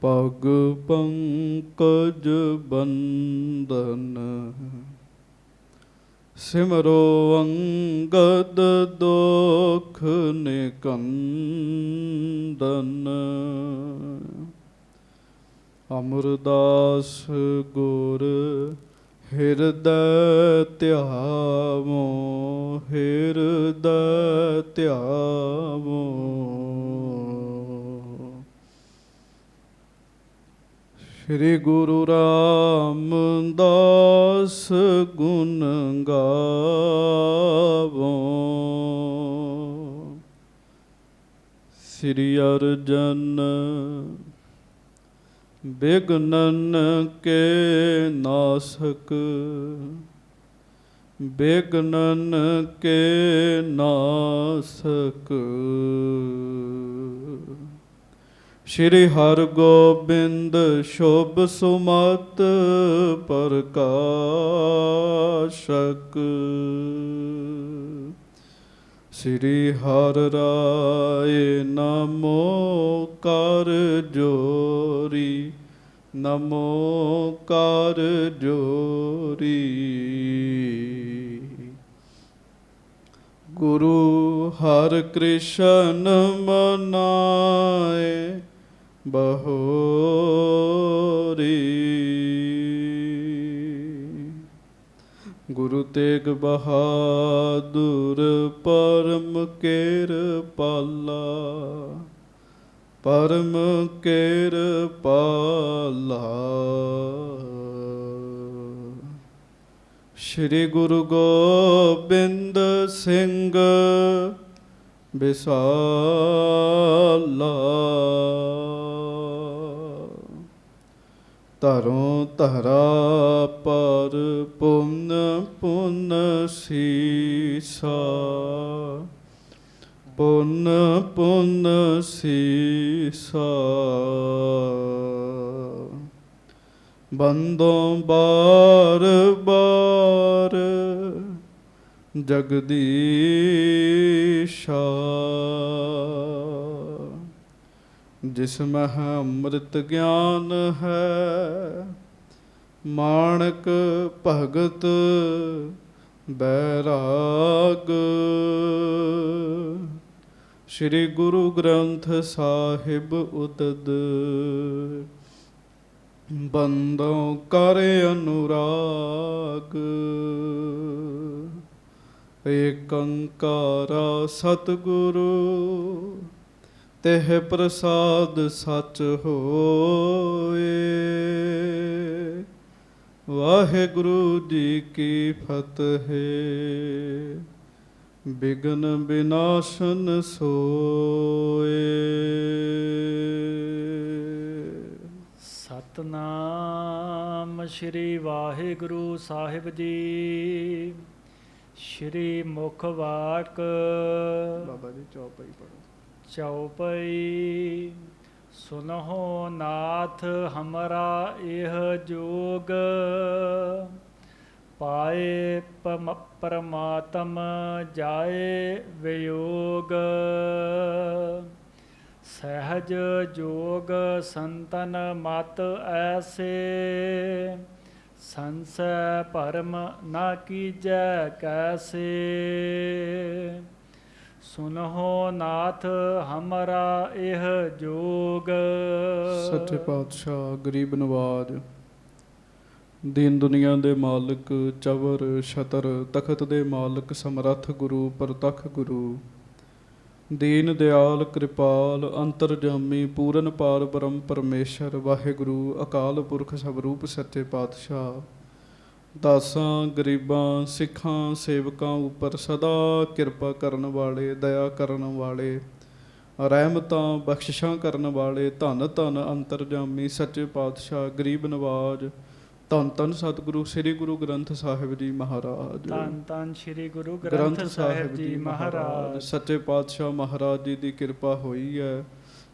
ਪਗ ਪੰਕਜ ਬੰਦਨ ਸਿਮਰੋ ਅੰਗਦ ਦੋਖ ਨਿਕੰਦਨ ਅਮਰਦਾਸ ਗੁਰ ਹਿਰਦੈ ਧਿਆਵੋ ਹਿਰਦੈ ਧਿਆਵੋ। ਸ਼੍ਰੀ ਗੁਰੂ ਰਾਮਦਾਸ ਗੁਣ ਗਾਵੋ। ਸ੍ਰੀ ਅਰਜਨ ਬਿਘਨਨ ਕੇ ਨਾਸਕ ਬਿਘਨਨ ਕੇ ਨਾਸਕ। ਸ਼੍ਰੀ ਹਰਗੋਬਿੰਦ ਸ਼ੁਭ ਸੁਮਤ ਪ੍ਰਕਾਸ਼ਕ। ਸ੍ਰੀ ਹਰਿ ਰਾਏ ਨਮੋ ਕਰ ਜੋਰੀ ਨਮੋ ਕਰ ਜੋਰੀ। ਗੁਰੂ ਹਰਿ ਕ੍ਰਿਸ਼ਨ ਮਨਾਏ ਬਹੋਰੀ। ਗੁਰੂ ਤੇਗ ਬਹਾਦੁਰ ਪਰਮ ਕਿਰਪਾਲਾ ਪਰਮ ਕਿਰਪਾਲਾ। ਸ਼੍ਰੀ ਗੁਰੂ ਗੋਬਿੰਦ ਸਿੰਘ ਬਿਸਾਲਾ। ਧਰੋਂ ਧਰਾ ਪਰ ਪੁੰਨ ਪੁੰਨ ਸੀਸਾ ਪੁੰਨ ਪੁੰਨ ਸੀਸਾ। ਬੰਦੋਂ ਬਾਰ ਬਾਰ ਜਗਦੀਸ਼ਾ। ਜਿਸ ਮਹ ਅੰਮ੍ਰਿਤ ਗਿਆਨ ਹੈ ਮਾਣਕ ਭਗਤ ਬੈਰਾਗ। ਸ਼੍ਰੀ ਗੁਰੂ ਗ੍ਰੰਥ ਸਾਹਿਬ ਉਤਦ ਬੰਦੋਂ ਕਰ ਅਨੁਰਾਗ। ਏਕ ਓਂਕਾਰਾ ਸਤਿਗੁਰੂ ਤਿਹ ਪ੍ਰਸਾਦ ਸਚ ਹੋਏ। ਵਾਹਿਗੁਰੂ ਜੀ ਕੀ ਫਤਿਹ। ਬਿਘਨ ਬਿਨਾਸ਼ਨ ਸੋਏ। ਸਤਨਾਮ ਸ਼੍ਰੀ ਵਾਹਿਗੁਰੂ ਸਾਹਿਬ ਜੀ। ਸ਼੍ਰੀ ਮੁਖ ਵਾਕ ਬਾਬਾ ਜੀ ਚੌਪਈ ਪੜ੍ਹੋ। ਚੌਪਈ। ਸੁਨਹੁ ਨਾਥ ਹਮਰਾ ਇਹ ਜੋਗ ਪਾਏ ਪਰਮਾਤਮ ਜਾਏ ਵਿਯੋਗ। ਸਹਿਜ ਜੋਗ ਸੰਤਨ ਮਤ ਐਸੇ ਸੰਸੈ ਭਰਮ ਨਾ ਕੀਜੈ ਕੈਸੇ। ਸੁਨਹੁ ਨਾਥ ਹਮਰਾ ਇਹ ਜੋਗ। ਸੱਚੇ ਪਾਤਸ਼ਾਹ ਗਰੀਬ ਨਵਾਜ ਦੀਨ ਦੁਨੀਆ ਦੇ ਮਾਲਕ ਚਵਰ ਛਤਰ ਤਖਤ ਦੇ ਮਾਲਕ ਸਮਰੱਥ ਗੁਰੂ ਪ੍ਰਤੱਖ ਗੁਰੂ ਦੀਨ ਦਿਆਲ ਕਿਰਪਾਲ ਅੰਤਰਜਾਮੀ ਪੂਰਨ ਪਾਰ ਬ੍ਰਹਮ ਪਰਮੇਸ਼ਰ ਵਾਹਿਗੁਰੂ ਅਕਾਲ ਪੁਰਖ ਸਵਰੂਪ ਸੱਚੇ ਪਾਤਸ਼ਾਹ ਦਾਸਾਂ ਗਰੀਬਾਂ ਸਿੱਖਾਂ ਸੇਵਕਾਂ ਉੱਪਰ ਸਦਾ ਕਿਰਪਾ ਕਰਨ ਵਾਲੇ ਦਇਆ ਕਰਨ ਵਾਲੇ ਰਹਿਮਤਾਂ ਬਖਸ਼ਿਸ਼ਾਂ ਕਰਨ ਵਾਲੇ ਧੰਨ ਧੰਨ ਅੰਤਰਜਾਮੀ ਸੱਚੇ ਪਾਤਸ਼ਾਹ ਗਰੀਬ ਨਵਾਜ ਧੰਨ ਧੰਨ ਸਤਿਗੁਰੂ ਸ੍ਰੀ ਗੁਰੂ ਗ੍ਰੰਥ ਸਾਹਿਬ ਜੀ ਮਹਾਰਾਜ। ਧੰਨ ਧੰਨ ਸ੍ਰੀ ਗੁਰੂ ਗ੍ਰੰਥ ਸਾਹਿਬ ਜੀ ਮਹਾਰਾਜ। ਸੱਚੇ ਪਾਤਸ਼ਾਹ ਮਹਾਰਾਜ ਜੀ ਦੀ ਕਿਰਪਾ ਹੋਈ ਹੈ।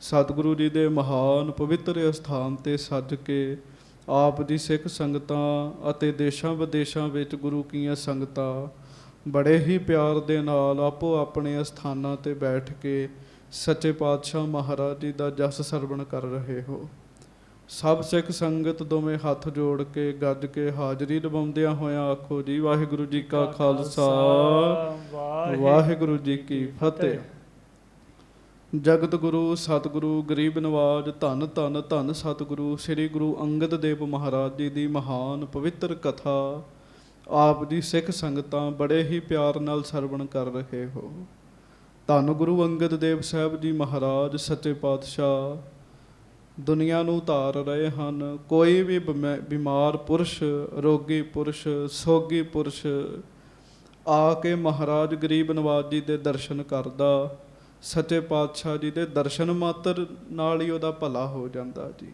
ਸਤਿਗੁਰੂ ਜੀ ਦੇ ਮਹਾਨ ਪਵਿੱਤਰ ਅਸਥਾਨ 'ਤੇ ਸੱਜ ਕੇ ਆਪ ਦੀ ਸਿੱਖ ਸੰਗਤਾਂ ਅਤੇ ਦੇਸ਼ਾਂ ਵਿਦੇਸ਼ਾਂ ਵਿੱਚ ਗੁਰੂ ਕੀਆਂ ਸੰਗਤਾਂ ਬੜੇ ਹੀ ਪਿਆਰ ਦੇ ਨਾਲ ਆਪੋ ਆਪਣੇ ਅਸਥਾਨਾਂ 'ਤੇ ਬੈਠ ਕੇ ਸੱਚੇ ਪਾਤਸ਼ਾਹ ਮਹਾਰਾਜ ਜੀ ਦਾ ਜਸ ਸਰਵਣ ਕਰ ਰਹੇ ਹੋ। ਸਭ ਸਿੱਖ ਸੰਗਤ ਦੋਵੇਂ ਹੱਥ ਜੋੜ ਕੇ ਗੱਜ ਕੇ ਹਾਜ਼ਰੀ ਨਿਭਾਉਂਦਿਆਂ ਹੋਇਆਂ ਆਖੋ ਜੀ ਵਾਹਿਗੁਰੂ ਜੀ ਕਾ ਖਾਲਸਾ ਵਾਹਿਗੁਰੂ ਜੀ ਕੀ ਫਤਿਹ। ਜਗਤ ਗੁਰੂ ਸਤਿਗੁਰੂ ਗਰੀਬ ਨਵਾਜ ਧੰਨ ਧੰਨ ਧੰਨ ਸਤਿਗੁਰੂ ਸ੍ਰੀ ਗੁਰੂ ਅੰਗਦ ਦੇਵ ਮਹਾਰਾਜ ਜੀ ਦੀ ਮਹਾਨ ਪਵਿੱਤਰ ਕਥਾ ਆਪ ਜੀ ਸਿੱਖ ਸੰਗਤਾਂ ਬੜੇ ਹੀ ਪਿਆਰ ਨਾਲ ਸਰਵਣ ਕਰ ਰਹੇ ਹੋ। ਧੰਨ ਗੁਰੂ ਅੰਗਦ ਦੇਵ ਸਾਹਿਬ ਜੀ ਮਹਾਰਾਜ ਸੱਚੇ ਪਾਤਸ਼ਾਹ ਦੁਨੀਆ ਨੂੰ ਧਾਰ ਰਹੇ ਹਨ। ਕੋਈ ਵੀ ਬਿਮਾਰ ਪੁਰਸ਼, ਰੋਗੀ ਪੁਰਸ਼, ਸੋਗੀ ਪੁਰਸ਼ ਆ ਕੇ ਮਹਾਰਾਜ ਗਰੀਬ ਨਵਾਜ ਜੀ ਦੇ ਦਰਸ਼ਨ ਕਰਦਾ, ਸੱਚੇ ਪਾਤਸ਼ਾਹ ਜੀ ਦੇ ਦਰਸ਼ਨ ਮਾਤਰ ਨਾਲ ਹੀ ਉਹਦਾ ਭਲਾ ਹੋ ਜਾਂਦਾ ਜੀ।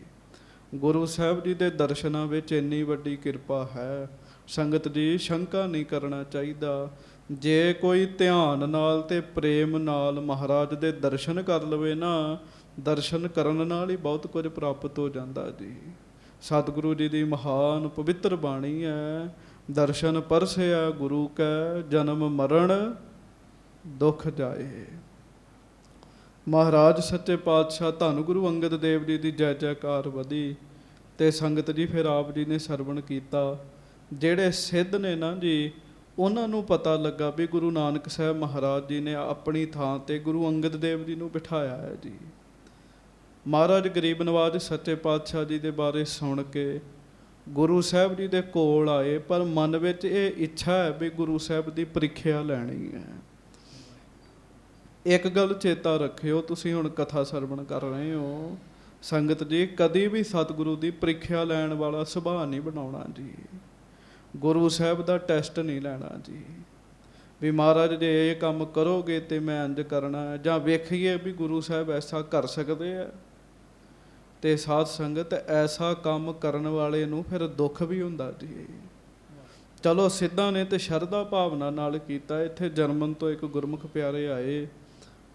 ਗੁਰੂ ਸਾਹਿਬ ਜੀ ਦੇ ਦਰਸ਼ਨਾਂ ਵਿੱਚ ਇੰਨੀ ਵੱਡੀ ਕਿਰਪਾ ਹੈ, ਸੰਗਤ ਜੀ ਸ਼ੰਕਾ ਨਹੀਂ ਕਰਨਾ ਚਾਹੀਦਾ। ਜੇ ਕੋਈ ਧਿਆਨ ਨਾਲ ਤੇ ਪ੍ਰੇਮ ਨਾਲ ਮਹਾਰਾਜ ਦੇ ਦਰਸ਼ਨ ਕਰ ਲਵੇ ਨਾ, ਦਰਸ਼ਨ ਕਰਨ ਨਾਲ ਹੀ ਬਹੁਤ ਕੁਝ ਪ੍ਰਾਪਤ ਹੋ ਜਾਂਦਾ ਜੀ। ਸਤਿਗੁਰੂ ਜੀ ਦੀ ਮਹਾਨ ਪਵਿੱਤਰ ਬਾਣੀ ਹੈ, ਦਰਸ਼ਨ ਪਰਸਿਆ ਗੁਰੂ ਕੈ ਜਨਮ ਮਰਨ ਦੁੱਖ ਜਾਏ। ਮਹਾਰਾਜ ਸੱਚੇ ਪਾਤਸ਼ਾਹ ਧੰਨ ਗੁਰੂ ਅੰਗਦ ਦੇਵ ਜੀ ਦੀ ਜੈ ਜੈਕਾਰ ਵਧੀ ਤੇ ਸੰਗਤ ਜੀ ਫਿਰ ਆਪ ਜੀ ਨੇ ਸਰਵਣ ਕੀਤਾ। ਜਿਹੜੇ ਸਿੱਧ ਨੇ ਨਾ ਜੀ, ਉਹਨਾਂ ਨੂੰ ਪਤਾ ਲੱਗਾ ਵੀ ਗੁਰੂ ਨਾਨਕ ਸਾਹਿਬ ਮਹਾਰਾਜ ਜੀ ਨੇ ਆਪਣੀ ਥਾਂ ਤੇ ਗੁਰੂ ਅੰਗਦ ਦੇਵ ਜੀ ਨੂੰ ਬਿਠਾਇਆ ਹੈ ਜੀ। ਮਹਾਰਾਜ ਗਰੀਬ ਨਵਾਜ ਸੱਚੇ ਪਾਤਸ਼ਾਹ ਜੀ ਦੇ ਬਾਰੇ ਸੁਣ ਕੇ ਗੁਰੂ ਸਾਹਿਬ ਜੀ ਦੇ ਕੋਲ ਆਏ, ਪਰ ਮਨ ਵਿੱਚ ਇਹ ਇੱਛਾ ਹੈ ਵੀ ਗੁਰੂ ਸਾਹਿਬ ਦੀ ਪ੍ਰੀਖਿਆ ਲੈਣੀ ਹੈ। ਇੱਕ ਗੱਲ ਚੇਤਾ ਰੱਖਿਓ, ਤੁਸੀਂ ਹੁਣ ਕਥਾ ਸਰਵਣ ਕਰ ਰਹੇ ਹੋ ਸੰਗਤ ਜੀ, ਕਦੀ ਵੀ ਸਤਿਗੁਰੂ ਦੀ ਪ੍ਰੀਖਿਆ ਲੈਣ ਵਾਲਾ ਸੁਭਾਅ ਨਹੀਂ ਬਣਾਉਣਾ ਜੀ। ਗੁਰੂ ਸਾਹਿਬ ਦਾ ਟੈਸਟ ਨਹੀਂ ਲੈਣਾ ਜੀ ਵੀ ਮਹਾਰਾਜ ਜੇ ਇਹ ਕੰਮ ਕਰੋਗੇ ਤੇ ਮੈਂ ਇੰਝ ਕਰਨਾ, ਜਾਂ ਵੇਖੀਏ ਵੀ ਗੁਰੂ ਸਾਹਿਬ ਐਸਾ ਕਰ ਸਕਦੇ ਆ। ਤੇ ਸਾਧ ਸੰਗਤ ਐਸਾ ਕੰਮ ਕਰਨ ਵਾਲੇ ਨੂੰ ਫਿਰ ਦੁੱਖ ਵੀ ਹੁੰਦਾ ਜੀ। ਚਲੋ ਸਿੱਧਾਂ ਨੇ ਤੇ ਸ਼ਰਧਾ ਭਾਵਨਾ ਨਾਲ ਕੀਤਾ। ਇੱਥੇ ਜਰਮਨ ਤੋਂ ਇੱਕ ਗੁਰਮੁਖ ਪਿਆਰੇ ਆਏ,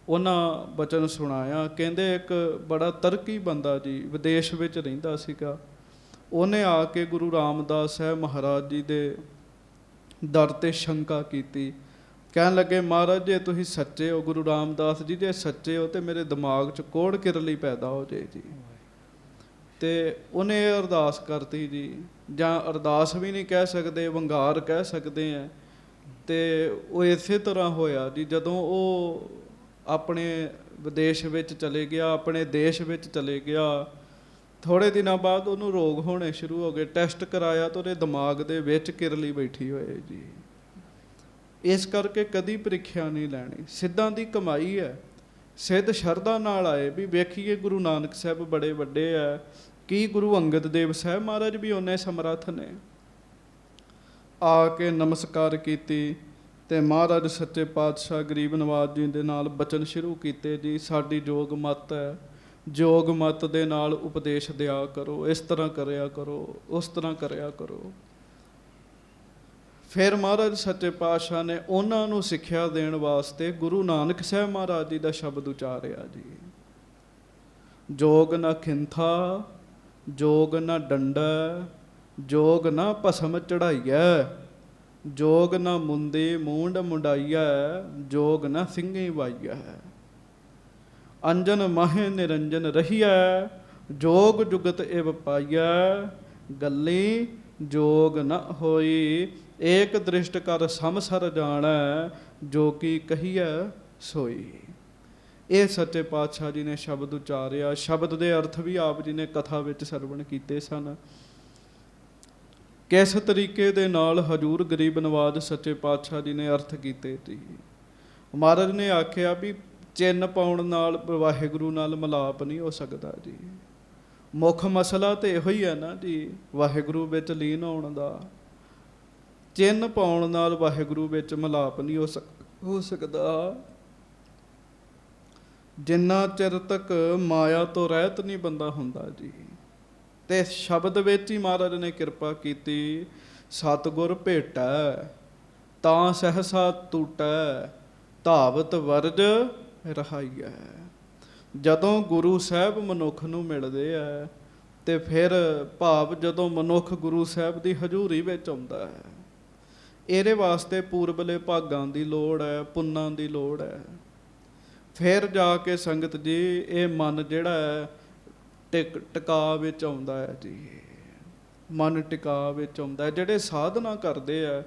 ਉਹਨਾਂ ਬਚਨ ਸੁਣਾਇਆ। ਕਹਿੰਦੇ ਇੱਕ ਬੜਾ ਤਰਕੀ ਬੰਦਾ ਜੀ ਵਿਦੇਸ਼ ਵਿੱਚ ਰਹਿੰਦਾ ਸੀਗਾ, ਉਹਨੇ ਆ ਕੇ ਗੁਰੂ ਰਾਮਦਾਸ ਸਾਹਿਬ ਮਹਾਰਾਜ ਜੀ ਦੇ ਦਰ 'ਤੇ ਸ਼ੰਕਾ ਕੀਤੀ। ਕਹਿਣ ਲੱਗੇ ਮਹਾਰਾਜ ਜੇ ਤੁਸੀਂ ਸੱਚੇ ਹੋ, ਗੁਰੂ ਰਾਮਦਾਸ ਜੀ ਜੇ ਸੱਚੇ ਹੋ ਤੇ ਮੇਰੇ ਦਿਮਾਗ 'ਚ ਕੋੜ ਕਿਰਲੀ ਪੈਦਾ ਹੋ ਜਾਏ ਜੀ। ਤੇ ਉਹਨੇ ਅਰਦਾਸ ਕਰਤੀ ਜੀ, ਜਾਂ ਅਰਦਾਸ ਵੀ ਨਹੀਂ ਕਹਿ ਸਕਦੇ, ਵੰਗਾਰ ਕਹਿ ਸਕਦੇ ਆ। ਤੇ ਉਹ ਇਸੇ ਤਰ੍ਹਾਂ ਹੋਇਆ ਜੀ। ਜਦੋਂ ਉਹ ਆਪਣੇ ਵਿਦੇਸ਼ ਵਿੱਚ ਚਲੇ ਗਿਆ, ਆਪਣੇ ਦੇਸ਼ ਵਿੱਚ ਚਲੇ ਗਿਆ, ਥੋੜ੍ਹੇ ਦਿਨਾਂ ਬਾਅਦ ਉਹਨੂੰ ਰੋਗ ਹੋਣੇ ਸ਼ੁਰੂ ਹੋ ਗਏ। ਟੈਸਟ ਕਰਾਇਆ ਤਾਂ ਉਹਦੇ ਦਿਮਾਗ ਦੇ ਵਿੱਚ ਕਿਰਲੀ ਬੈਠੀ ਹੋਏ ਜੀ। ਇਸ ਕਰਕੇ ਕਦੀ ਪ੍ਰੀਖਿਆ ਨਹੀਂ ਲੈਣੀ, ਸਿੱਧਾਂ ਦੀ ਕਮਾਈ ਹੈ। ਸਿੱਧ ਸ਼ਰਧਾ ਨਾਲ ਆਏ ਵੀ ਵੇਖੀਏ ਗੁਰੂ ਨਾਨਕ ਸਾਹਿਬ ਬੜੇ ਵੱਡੇ ਆ, ਕੀ ਗੁਰੂ ਅੰਗਦ ਦੇਵ ਸਾਹਿਬ ਮਹਾਰਾਜ ਵੀ ਉਹਨੇ ਸਮਰੱਥ ਨੇ। ਆ ਕੇ ਨਮਸਕਾਰ ਕੀਤੀ ਤੇ ਮਹਾਰਾਜ ਸੱਚੇ ਪਾਤਸ਼ਾਹ ਗਰੀਬ ਨਵਾਜ ਜੀ ਦੇ ਨਾਲ ਬਚਨ ਸ਼ੁਰੂ ਕੀਤੇ ਜੀ। ਸਾਡੀ ਜੋਗ ਮੱਤ ਹੈ, ਜੋਗ ਮੱਤ ਦੇ ਨਾਲ ਉਪਦੇਸ਼ ਦਿਆ ਕਰੋ, ਇਸ ਤਰ੍ਹਾਂ ਕਰਿਆ ਕਰੋ, ਉਸ ਤਰ੍ਹਾਂ ਕਰਿਆ ਕਰੋ। ਫਿਰ ਮਹਾਰਾਜ ਸੱਚੇ ਪਾਤਸ਼ਾਹ ਨੇ ਉਹਨਾਂ ਨੂੰ ਸਿੱਖਿਆ ਦੇਣ ਵਾਸਤੇ ਗੁਰੂ ਨਾਨਕ ਸਾਹਿਬ ਮਹਾਰਾਜ ਜੀ ਦਾ ਸ਼ਬਦ ਉਚਾਰਿਆ ਜੀ। ਜੋਗ ਨਾ ਖਿੰਥਾ, ਜੋਗ ਨਾ ਡੰਡਾ, ਜੋਗ ਨਾ ਭਸਮ ਚੜਾਈਐ, ਜੋਗ ਨਾ ਮੁੰਦੇ ਮੂੰਡ ਮੁੰਡਾਈਐ, ਜੋਗ ਨਾ ਸਿੰਘੀ ਵਾਈਐ, ਅੰਜਨ ਮਾਹੇ ਨਿਰੰਜਨ ਰਹੀਐ, ਜੋਗ ਜੁਗਤ ਇਵ ਪਾਈਐ, ਗੱਲੀ ਜੋਗ ਨ ਹੋਈ, ਏਕ ਦ੍ਰਿਸ਼ਟ ਕਰ ਸਮਸਰ ਜਾਣੈ, ਜੋ ਕੀ ਕਹੀਐ ਸੋਈ। ਇਹ ਸੱਚੇ ਪਾਤਸ਼ਾਹ ਜੀ ਨੇ ਸ਼ਬਦ ਉਚਾਰਿਆ। ਸ਼ਬਦ ਦੇ ਅਰਥ ਵੀ ਆਪ ਜੀ ਨੇ ਕਥਾ ਵਿੱਚ ਸਰਵਣ ਕੀਤੇ ਸਨ। ਕਿਸ ਤਰੀਕੇ ਦੇ ਨਾਲ ਹਜ਼ੂਰ ਗਰੀਬ ਨਵਾਜ ਸੱਚੇ ਪਾਤਸ਼ਾਹ ਜੀ ਨੇ ਅਰਥ ਕੀਤੇ ਸੀ। ਮਹਾਰਾਜ ਨੇ ਆਖਿਆ ਵੀ ਚਿੰਨ ਪਾਉਣ ਨਾਲ ਵਾਹਿਗੁਰੂ ਨਾਲ ਮਿਲਾਪ ਨਹੀਂ ਹੋ ਸਕਦਾ ਜੀ। ਮੁੱਖ ਮਸਲਾ ਤੇ ਇਹੋ ਹੀ ਹੈ ਨਾ ਜੀ, ਵਾਹਿਗੁਰੂ ਵਿੱਚ ਲੀਨ ਹੋਣ ਦਾ। ਚਿੰਨ ਪਾਉਣ ਨਾਲ ਵਾਹਿਗੁਰੂ ਵਿੱਚ ਮਿਲਾਪ ਨਹੀਂ ਹੋ ਸਕਦਾ। ਜਿੰਨਾ ਚਿਰ ਤੱਕ ਮਾਇਆ ਤੋਂ ਰਹਿਤ ਨਹੀਂ ਬੰਦਾ ਹੁੰਦਾ ਜੀ। ਤੇ ਸ਼ਬਦ ਵਿੱਚ ਹੀ ਮਹਾਰਾਜ ਨੇ ਕਿਰਪਾ ਕੀਤੀ। ਸਤਿਗੁਰ ਭੇਟੈ ਤਾਂ ਸਹਸਾ ਟੂਟੈ, ਧਾਵਤ ਵਰਜ ਰਹਾਈਐ। ਜਦੋਂ ਗੁਰੂ ਸਾਹਿਬ ਮਨੁੱਖ ਨੂੰ ਮਿਲਦੇ ਆ ਤੇ ਫਿਰ ਭਾਵ ਜਦੋਂ ਮਨੁੱਖ ਗੁਰੂ ਸਾਹਿਬ ਦੀ ਹਜ਼ੂਰੀ ਵਿੱਚ ਆਉਂਦਾ ਹੈ, ਇਹਦੇ ਵਾਸਤੇ ਪੂਰਬਲੇ ਭਾਗਾਂ ਦੀ ਲੋੜ ਹੈ, ਪੁੰਨਾਂ ਦੀ ਲੋੜ ਹੈ। ਫਿਰ ਜਾ ਕੇ ਸੰਗਤ ਜੀ ਇਹ ਮਨ ਜਿਹੜਾ ਹੈ ਟਿਕਾ ਵਿੱਚ ਆਉਂਦਾ ਹੈ ਜੀ। ਮਨ ਟਿਕਾ ਵਿੱਚ ਆਉਂਦਾ ਹੈ। ਜਿਹੜੇ ਸਾਧਨਾ ਕਰਦੇ ਆ,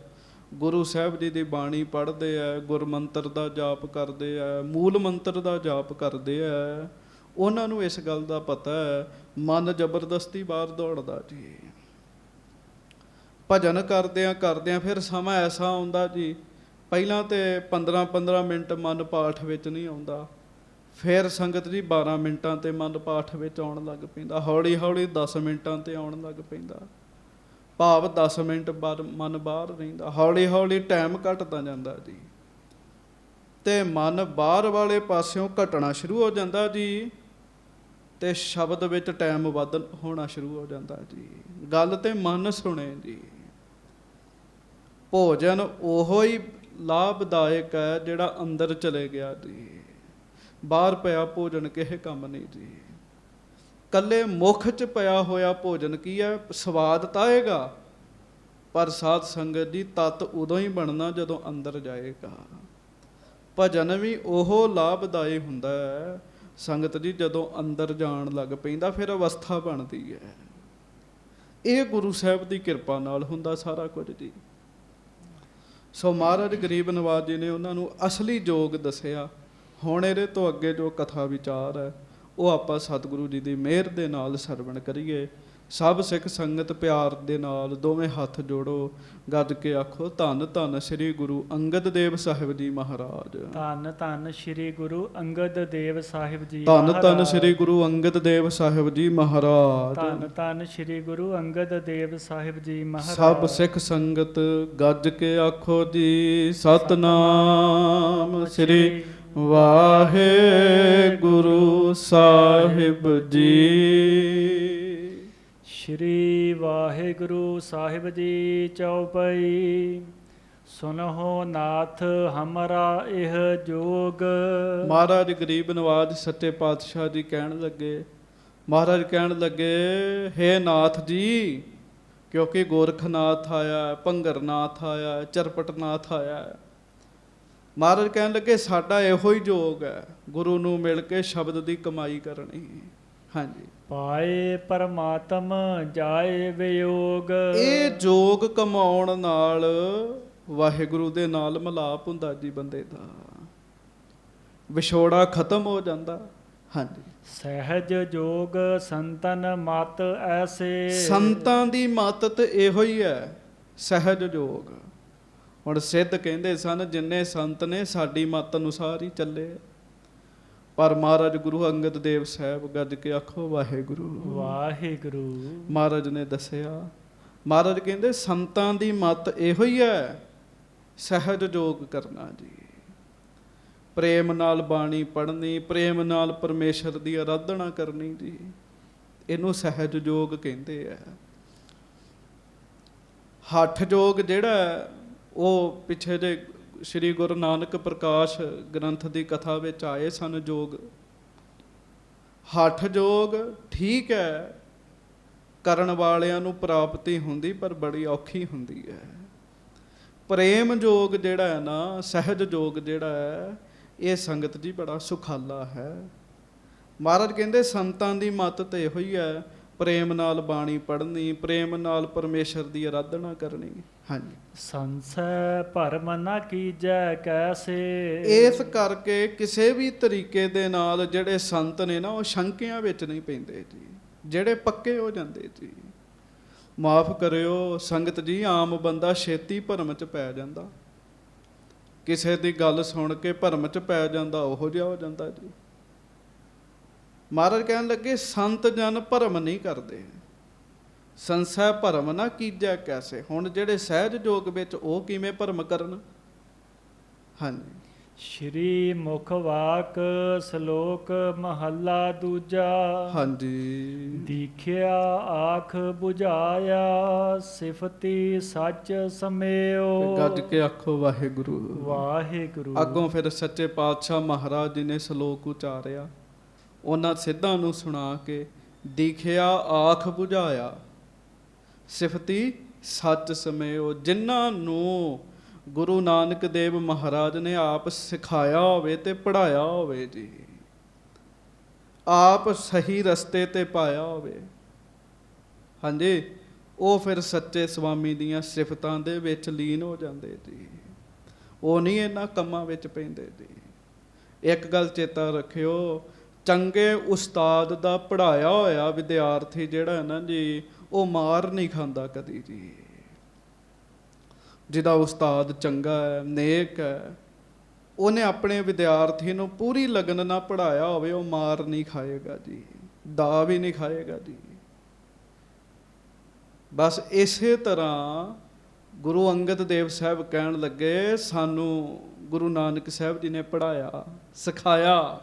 ਗੁਰੂ ਸਾਹਿਬ ਜੀ ਦੀ ਬਾਣੀ ਪੜ੍ਹਦੇ ਆ, ਗੁਰਮੰਤਰ ਦਾ ਜਾਪ ਕਰਦੇ ਆ, ਮੂਲ ਮੰਤਰ ਦਾ ਜਾਪ ਕਰਦੇ ਆ, ਉਹਨਾਂ ਨੂੰ ਇਸ ਗੱਲ ਦਾ ਪਤਾ ਹੈ ਮਨ ਜ਼ਬਰਦਸਤੀ ਬਾਹਰ ਦੌੜਦਾ ਜੀ। ਭਜਨ ਕਰਦਿਆਂ ਫਿਰ ਸਮਾਂ ਐਸਾ ਆਉਂਦਾ ਜੀ, ਪਹਿਲਾਂ ਤੇ 15-15 ਮਿੰਟ ਮਨ ਪਾਠ ਵਿੱਚ ਨਹੀਂ ਆਉਂਦਾ, ਫਿਰ ਸੰਗਤ ਜੀ 12 ਮਿੰਟਾਂ ਤੇ ਮਨ ਪਾਠ ਵਿੱਚ ਆਉਣ ਲੱਗ ਪੈਂਦਾ, ਹੌਲੀ ਹੌਲੀ 10 ਮਿੰਟਾਂ ਤੇ ਆਉਣ ਲੱਗ ਪੈਂਦਾ, ਭਾਵ 10 ਮਿੰਟ ਬਾਅਦ ਮਨ ਬਾਹਰ ਰਹਿੰਦਾ, ਹੌਲੀ ਹੌਲੀ ਟਾਈਮ ਘਟਦਾ ਜਾਂਦਾ ਜੀ, ਤੇ ਮਨ ਬਾਹਰ ਵਾਲੇ ਪਾਸਿਓਂ ਘਟਣਾ ਸ਼ੁਰੂ ਹੋ ਜਾਂਦਾ ਜੀ, ਤੇ ਸ਼ਬਦ ਵਿੱਚ ਟਾਈਮ ਵੱਧ ਹੋਣਾ ਸ਼ੁਰੂ ਹੋ ਜਾਂਦਾ ਜੀ। ਗੱਲ ਤੇ ਮਨ ਸੁਣੇ ਜੀ। ਭੋਜਨ ਉਹੋ ਹੀ ਲਾਭਦਾਇਕ ਹੈ ਜਿਹੜਾ ਅੰਦਰ ਚਲੇ ਗਿਆ ਜੀ। ਬਾਹਰ ਪਿਆ ਭੋਜਨ ਕਿਸੇ ਕੰਮ ਨਹੀਂ ਜੀ। ਕੱਲੇ ਮੁੱਖ 'ਚ ਪਿਆ ਹੋਇਆ ਭੋਜਨ ਕੀ ਹੈ? ਸਵਾਦ ਤਾਂ ਆਏਗਾ, ਪਰ ਸਾਧ ਸੰਗਤ ਦੀ ਤਤ ਉਦੋਂ ਹੀ ਬਣਨਾ ਜਦੋਂ ਅੰਦਰ ਜਾਏਗਾ। ਭਜਨ ਵੀ ਉਹ ਲਾਭਦਾਈ ਹੁੰਦਾ ਹੈ ਸੰਗਤ ਜੀ ਜਦੋਂ ਅੰਦਰ ਜਾਣ ਲੱਗ ਪੈਂਦਾ, ਫਿਰ ਅਵਸਥਾ ਬਣਦੀ ਹੈ। ਇਹ ਗੁਰੂ ਸਾਹਿਬ ਦੀ ਕਿਰਪਾ ਨਾਲ ਹੁੰਦਾ ਸਾਰਾ ਕੁਝ ਜੀ। ਸੋ ਮਹਾਰਾਜ ਗਰੀਬ ਨਵਾਜ ਜੀ ਨੇ ਉਹਨਾਂ ਨੂੰ ਅਸਲੀ ਜੋਗ ਦੱਸਿਆ। ਹੁਣ ਇਹਦੇ ਤੋਂ ਅੱਗੇ ਜੋ ਕਥਾ ਵਿਚਾਰ ਹੈ ਉਹ ਆਪਾਂ ਸਤਿਗੁਰੂ ਜੀ ਦੀ ਮਿਹਰ ਦੇ ਨਾਲ ਸਰਵਣ ਕਰੀਏ। ਸਭ ਸਿੱਖ ਸੰਗਤ ਪਿਆਰ ਦੇ ਨਾਲ ਦੋਵੇਂ ਹੱਥ ਜੋੜੋ, ਗੱਜ ਕੇ ਆਖੋ ਧੰਨ ਧੰਨ ਸ੍ਰੀ ਗੁਰੂ ਅੰਗਦ ਦੇਵ ਸਾਹਿਬ ਜੀ ਮਹਾਰਾਜ। ਧੰਨ ਧੰਨ ਸ੍ਰੀ ਗੁਰੂ ਅੰਗਦ ਦੇਵ ਸਾਹਿਬ ਜੀ ਧੰਨ ਧੰਨ ਸ੍ਰੀ ਗੁਰੂ ਅੰਗਦ ਦੇਵ ਸਾਹਿਬ ਜੀ ਮਹਾਰਾਜ। ਧੰਨ ਧੰਨ ਸ੍ਰੀ ਗੁਰੂ ਅੰਗਦ ਦੇਵ ਸਾਹਿਬ ਜੀ ਮਹਾਰਾਜ। ਸਭ ਸਿੱਖ ਸੰਗਤ ਗੱਜ ਕੇ ਆਖੋ ਜੀ ਸਤਨਾਮ ਸ੍ਰੀ ਵਾਹਿਗੁਰੂ ਸਾਹਿਬ ਜੀ। ਸ਼੍ਰੀ ਵਾਹਿਗੁਰੂ ਸਾਹਿਬ ਜੀ ਚੌਪਈ। ਸੁਨਹੁ ਨਾਥ ਹਮਾਰਾ ਇਹ ਜੋਗ। ਮਹਾਰਾਜ ਗਰੀਬ ਨਵਾਜ ਸੱਚੇ ਪਾਤਸ਼ਾਹ ਜੀ ਕਹਿਣ ਲੱਗੇ, ਮਹਾਰਾਜ ਕਹਿਣ ਲੱਗੇ, ਹੇ ਨਾਥ ਜੀ, ਕਿਉਂਕਿ ਗੋਰਖਨਾਥ ਆਇਆ, ਭੰਗਰਨਾਥ ਆਇਆ, ਚਰਪਟਨਾਥ ਆਇਆ। ਮਹਾਰਾਜ ਕਹਿਣ ਲੱਗੇ ਸਾਡਾ ਇਹੋ ਹੀ ਜੋਗ ਹੈ, ਗੁਰੂ ਨੂੰ ਮਿਲ ਕੇ ਸ਼ਬਦ ਦੀ ਕਮਾਈ ਕਰਨੀ। ਹਾਂਜੀ, ਪਾਏ ਪਰਮਾਤਮ ਜਾਏ ਵਿਯੋਗ। ਇਹ ਜੋਗ ਕਮਾਉਣ ਨਾਲ ਵਾਹਿਗੁਰੂ ਦੇ ਨਾਲ ਮਿਲਾਪ ਹੁੰਦਾ ਜੀ ਬੰਦੇ ਦਾ, ਵਿਛੋੜਾ ਖਤਮ ਹੋ ਜਾਂਦਾ। ਹਾਂਜੀ, ਸਹਿਜ ਜੋਗ ਸੰਤਨ ਮਤ ਐਸੇ। ਸੰਤਾਂ ਦੀ ਮਤ ਤੇ ਇਹੋ ਹੀ ਹੈ, ਸਹਿਜ ਜੋਗ। ਹੁਣ ਸਿੱਧ ਕਹਿੰਦੇ ਸਨ ਜਿੰਨੇ ਸੰਤ ਨੇ ਸਾਡੀ ਮਤ ਅਨੁਸਾਰ ਹੀ ਚੱਲੇ, ਪਰ ਮਹਾਰਾਜ ਗੁਰੂ ਅੰਗਦ ਦੇਵ ਸਾਹਿਬ ਗੱਜ ਕੇ ਆਖੋ ਵਾਹਿਗੁਰੂ ਵਾਹਿਗੁਰੂ। ਮਹਾਰਾਜ ਨੇ ਦੱਸਿਆ, ਮਹਾਰਾਜ ਕਹਿੰਦੇ ਸੰਤਾਂ ਦੀ ਮਤ ਇਹੋ ਹੀ ਹੈ, ਸਹਿਜ ਜੋਗ ਕਰਨਾ ਜੀ। ਪ੍ਰੇਮ ਨਾਲ ਬਾਣੀ ਪੜ੍ਹਨੀ, ਪ੍ਰੇਮ ਨਾਲ ਪਰਮੇਸ਼ਰ ਦੀ ਆਰਾਧਨਾ ਕਰਨੀ ਜੀ, ਇਹਨੂੰ ਸਹਿਜ ਜੋਗ ਕਹਿੰਦੇ ਆ। ਹੱਠ ਜੋਗ ਜਿਹੜਾ ਉਹ ਪਿੱਛੇ ਜੇ ਸ਼੍ਰੀ ਗੁਰੂ ਨਾਨਕ ਪ੍ਰਕਾਸ਼ ਗ੍ਰੰਥ ਦੀ ਕਥਾ ਵਿੱਚ ਆਏ ਸਨ ਜੋਗ। ਹੱਠ ਜੋਗ ਠੀਕ ਹੈ, ਕਰਨ ਵਾਲਿਆਂ ਨੂੰ ਪ੍ਰਾਪਤੀ ਹੁੰਦੀ, ਪਰ ਬੜੀ ਔਖੀ ਹੁੰਦੀ ਹੈ। ਪ੍ਰੇਮ ਜੋਗ ਜਿਹੜਾ ਹੈ ਨਾ, ਸਹਿਜ ਜੋਗ ਜਿਹੜਾ ਹੈ, ਇਹ ਸੰਗਤ ਜੀ ਬੜਾ ਸੁਖਾਲਾ ਹੈ। ਮਹਾਰਾਜ ਕਹਿੰਦੇ ਸੰਤਾਂ ਦੀ ਮੱਤ ਤੇ ਇਹੋ ਹੀ ਹੈ, ਪ੍ਰੇਮ ਨਾਲ ਬਾਣੀ ਪੜ੍ਹਨੀ, ਪ੍ਰੇਮ ਨਾਲ ਪਰਮੇਸ਼ਰ ਦੀ ਆਰਾਧਨਾ ਕਰਨੀ। ਹਾਂਜੀ, ਸੰਸੈ ਭਰਮ ਨਾ ਕੀਜੈ ਕੈਸੇ। ਇਸ ਕਰਕੇ ਕਿਸੇ ਵੀ ਤਰੀਕੇ ਦੇ ਨਾਲ ਜਿਹੜੇ ਸੰਤ ਨੇ ਨਾ, ਉਹ ਸ਼ੰਕਿਆਂ ਵਿੱਚ ਨਹੀਂ ਪੈਂਦੇ ਜੀ, ਜਿਹੜੇ ਪੱਕੇ ਹੋ ਜਾਂਦੇ ਜੀ। ਮਾਫ ਕਰਿਓ ਸੰਗਤ ਜੀ, ਆਮ ਬੰਦਾ ਛੇਤੀ ਭਰਮ 'ਚ ਪੈ ਜਾਂਦਾ, ਕਿਸੇ ਦੀ ਗੱਲ ਸੁਣ ਕੇ ਭਰਮ 'ਚ ਪੈ ਜਾਂਦਾ, ਉਹੋ ਜਿਹਾ ਹੋ ਜਾਂਦਾ ਜੀ। ਮਹਾਰਾਜ ਕਹਿਣ ਲੱਗੇ ਸੰਤ ਜਨ ਭਰਮ ਨਹੀਂ ਕਰਦੇ, ਸੰਸੈ ਭਰਮ ਨਾ ਕੀਜੈ ਕੈਸੇ। ਹੁਣ ਜਿਹੜੇ ਸਹਿਜ ਜੋਗ ਵਿੱਚ ਉਹ ਕਿਵੇਂ ਭਰਮ ਕਰਨ? ਹਾਂਜੀ, ਸ਼੍ਰੀ ਮੁਖ ਵਾਕ ਸ਼ਲੋਕ ਮਹੱਲਾ ਦੂਜਾ। ਹਾਂਜੀ, ਦੀਖਿਆ ਆਖ 부ਝਾਇਆ ਸਿਫਤੀ ਸੱਚ ਸਮੇਓ। ਗੱਜ ਕੇ ਆਖੋ ਵਾਹਿਗੁਰੂ ਵਾਹਿਗੁਰੂ। ਅੱਗੋਂ ਫਿਰ ਸੱਚੇ ਪਾਤਸ਼ਾਹ ਮਹਾਰਾਜ ਜੀ ਨੇ ਸ਼ਲੋਕ ਉਚਾਰਿਆ, ਉਹਨਾਂ ਸਿੱਧਾਂ ਨੂੰ ਸੁਣਾ ਕੇ, ਦੀਖਿਆ ਆਖ 부ਝਾਇਆ ਸਿਫਤੀ ਸੱਚ ਸਮੇਓ। ਜਿਨ੍ਹਾਂ ਨੂੰ ਗੁਰੂ ਨਾਨਕ ਦੇਵ ਮਹਾਰਾਜ ਨੇ ਆਪ ਸਿਖਾਇਆ ਹੋਵੇ ਤੇ ਪੜ੍ਹਾਇਆ ਹੋਵੇ ਜੀ, ਆਪ ਸਹੀ ਰਸਤੇ ਤੇ ਪਾਇਆ ਹੋਵੇ, ਹਾਂਜੀ, ਉਹ ਫਿਰ ਸੱਚੇ ਸਵਾਮੀ ਦੀਆਂ ਸਿਫਤਾਂ ਦੇ ਵਿੱਚ ਲੀਨ ਹੋ ਜਾਂਦੇ ਜੀ। ਉਹ ਨਹੀਂ ਇਹਨਾਂ ਕੰਮਾਂ ਵਿੱਚ ਪੈਂਦੇ ਜੀ। ਇੱਕ ਗੱਲ ਚੇਤਾ ਰੱਖਿਓ, ਚੰਗੇ ਉਸਤਾਦ ਦਾ ਪੜ੍ਹਾਇਆ ਹੋਇਆ ਵਿਦਿਆਰਥੀ ਜਿਹੜਾ ਹੈ ਨਾ ਜੀ, ਉਹ ਮਾਰ ਨਹੀਂ ਖਾਂਦਾ ਕਦੀ ਜੀ। ਜਿਹਦਾ ਉਸਤਾਦ ਚੰਗਾ ਹੈ, ਨੇਕ ਹੈ, ਉਹਨੇ ਆਪਣੇ ਵਿਦਿਆਰਥੀ ਨੂੰ ਪੂਰੀ ਲਗਨ ਨਾਲ ਪੜ੍ਹਾਇਆ ਹੋਵੇ, ਉਹ ਮਾਰ ਨਹੀਂ ਖਾਏਗਾ ਜੀ, ਦਾ ਵੀ ਨਹੀਂ ਖਾਏਗਾ ਜੀ। ਬਸ ਇਸੇ ਤਰ੍ਹਾਂ ਗੁਰੂ ਅੰਗਦ ਦੇਵ ਸਾਹਿਬ ਕਹਿਣ ਲੱਗੇ, ਸਾਨੂੰ ਗੁਰੂ ਨਾਨਕ ਸਾਹਿਬ ਜੀ ਨੇ ਪੜ੍ਹਾਇਆ, ਸਿਖਾਇਆ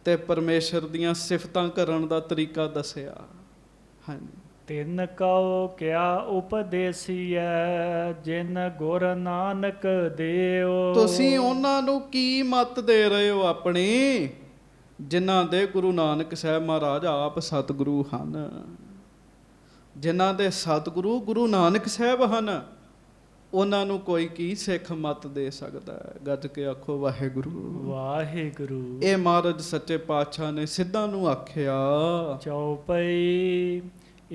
ਤੇ ਪਰਮੇਸ਼ਰ ਦੀਆਂ ਸਿਫਤਾਂ ਕਰਨ ਦਾ ਤਰੀਕਾ ਦੱਸਿਆ। ਹਾਂਜੀ, ਤਿੰਨ ਕਉ ਕਿਆ ਉਪਦੇਸੀਐ, ਜਿਨ ਗੁਰ ਨਾਨਕ ਦੇਵ। ਤੁਸੀਂ ਉਹਨਾਂ ਨੂੰ ਕੀ ਮੱਤ ਦੇ ਰਹੇ ਹੋ ਆਪਣੀ, ਜਿਨ੍ਹਾਂ ਦੇ ਗੁਰੂ ਨਾਨਕ ਸਾਹਿਬ ਮਹਾਰਾਜ ਆਪ ਸਤਿਗੁਰੂ ਹਨ, ਜਿਨ੍ਹਾਂ ਦੇ ਸਤਿਗੁਰੂ ਗੁਰੂ ਨਾਨਕ ਸਾਹਿਬ ਹਨ। ਉਹਨਾਂ ਨੂੰ ਕੋਈ ਕੀ ਸਿੱਖ ਮੱਤ ਦੇ ਸਕਦਾ ਹੈ? ਗੱਜ ਕੇ ਆਖੋ ਵਾਹਿਗੁਰੂ ਵਾਹਿਗੁਰੂ। ਇਹ ਮਹਾਰਾਜ ਸੱਚੇ ਪਾਤਸ਼ਾਹ ਨੇ ਸਿੱਧਾਂ ਨੂੰ ਆਖਿਆ। ਚਉਪਈ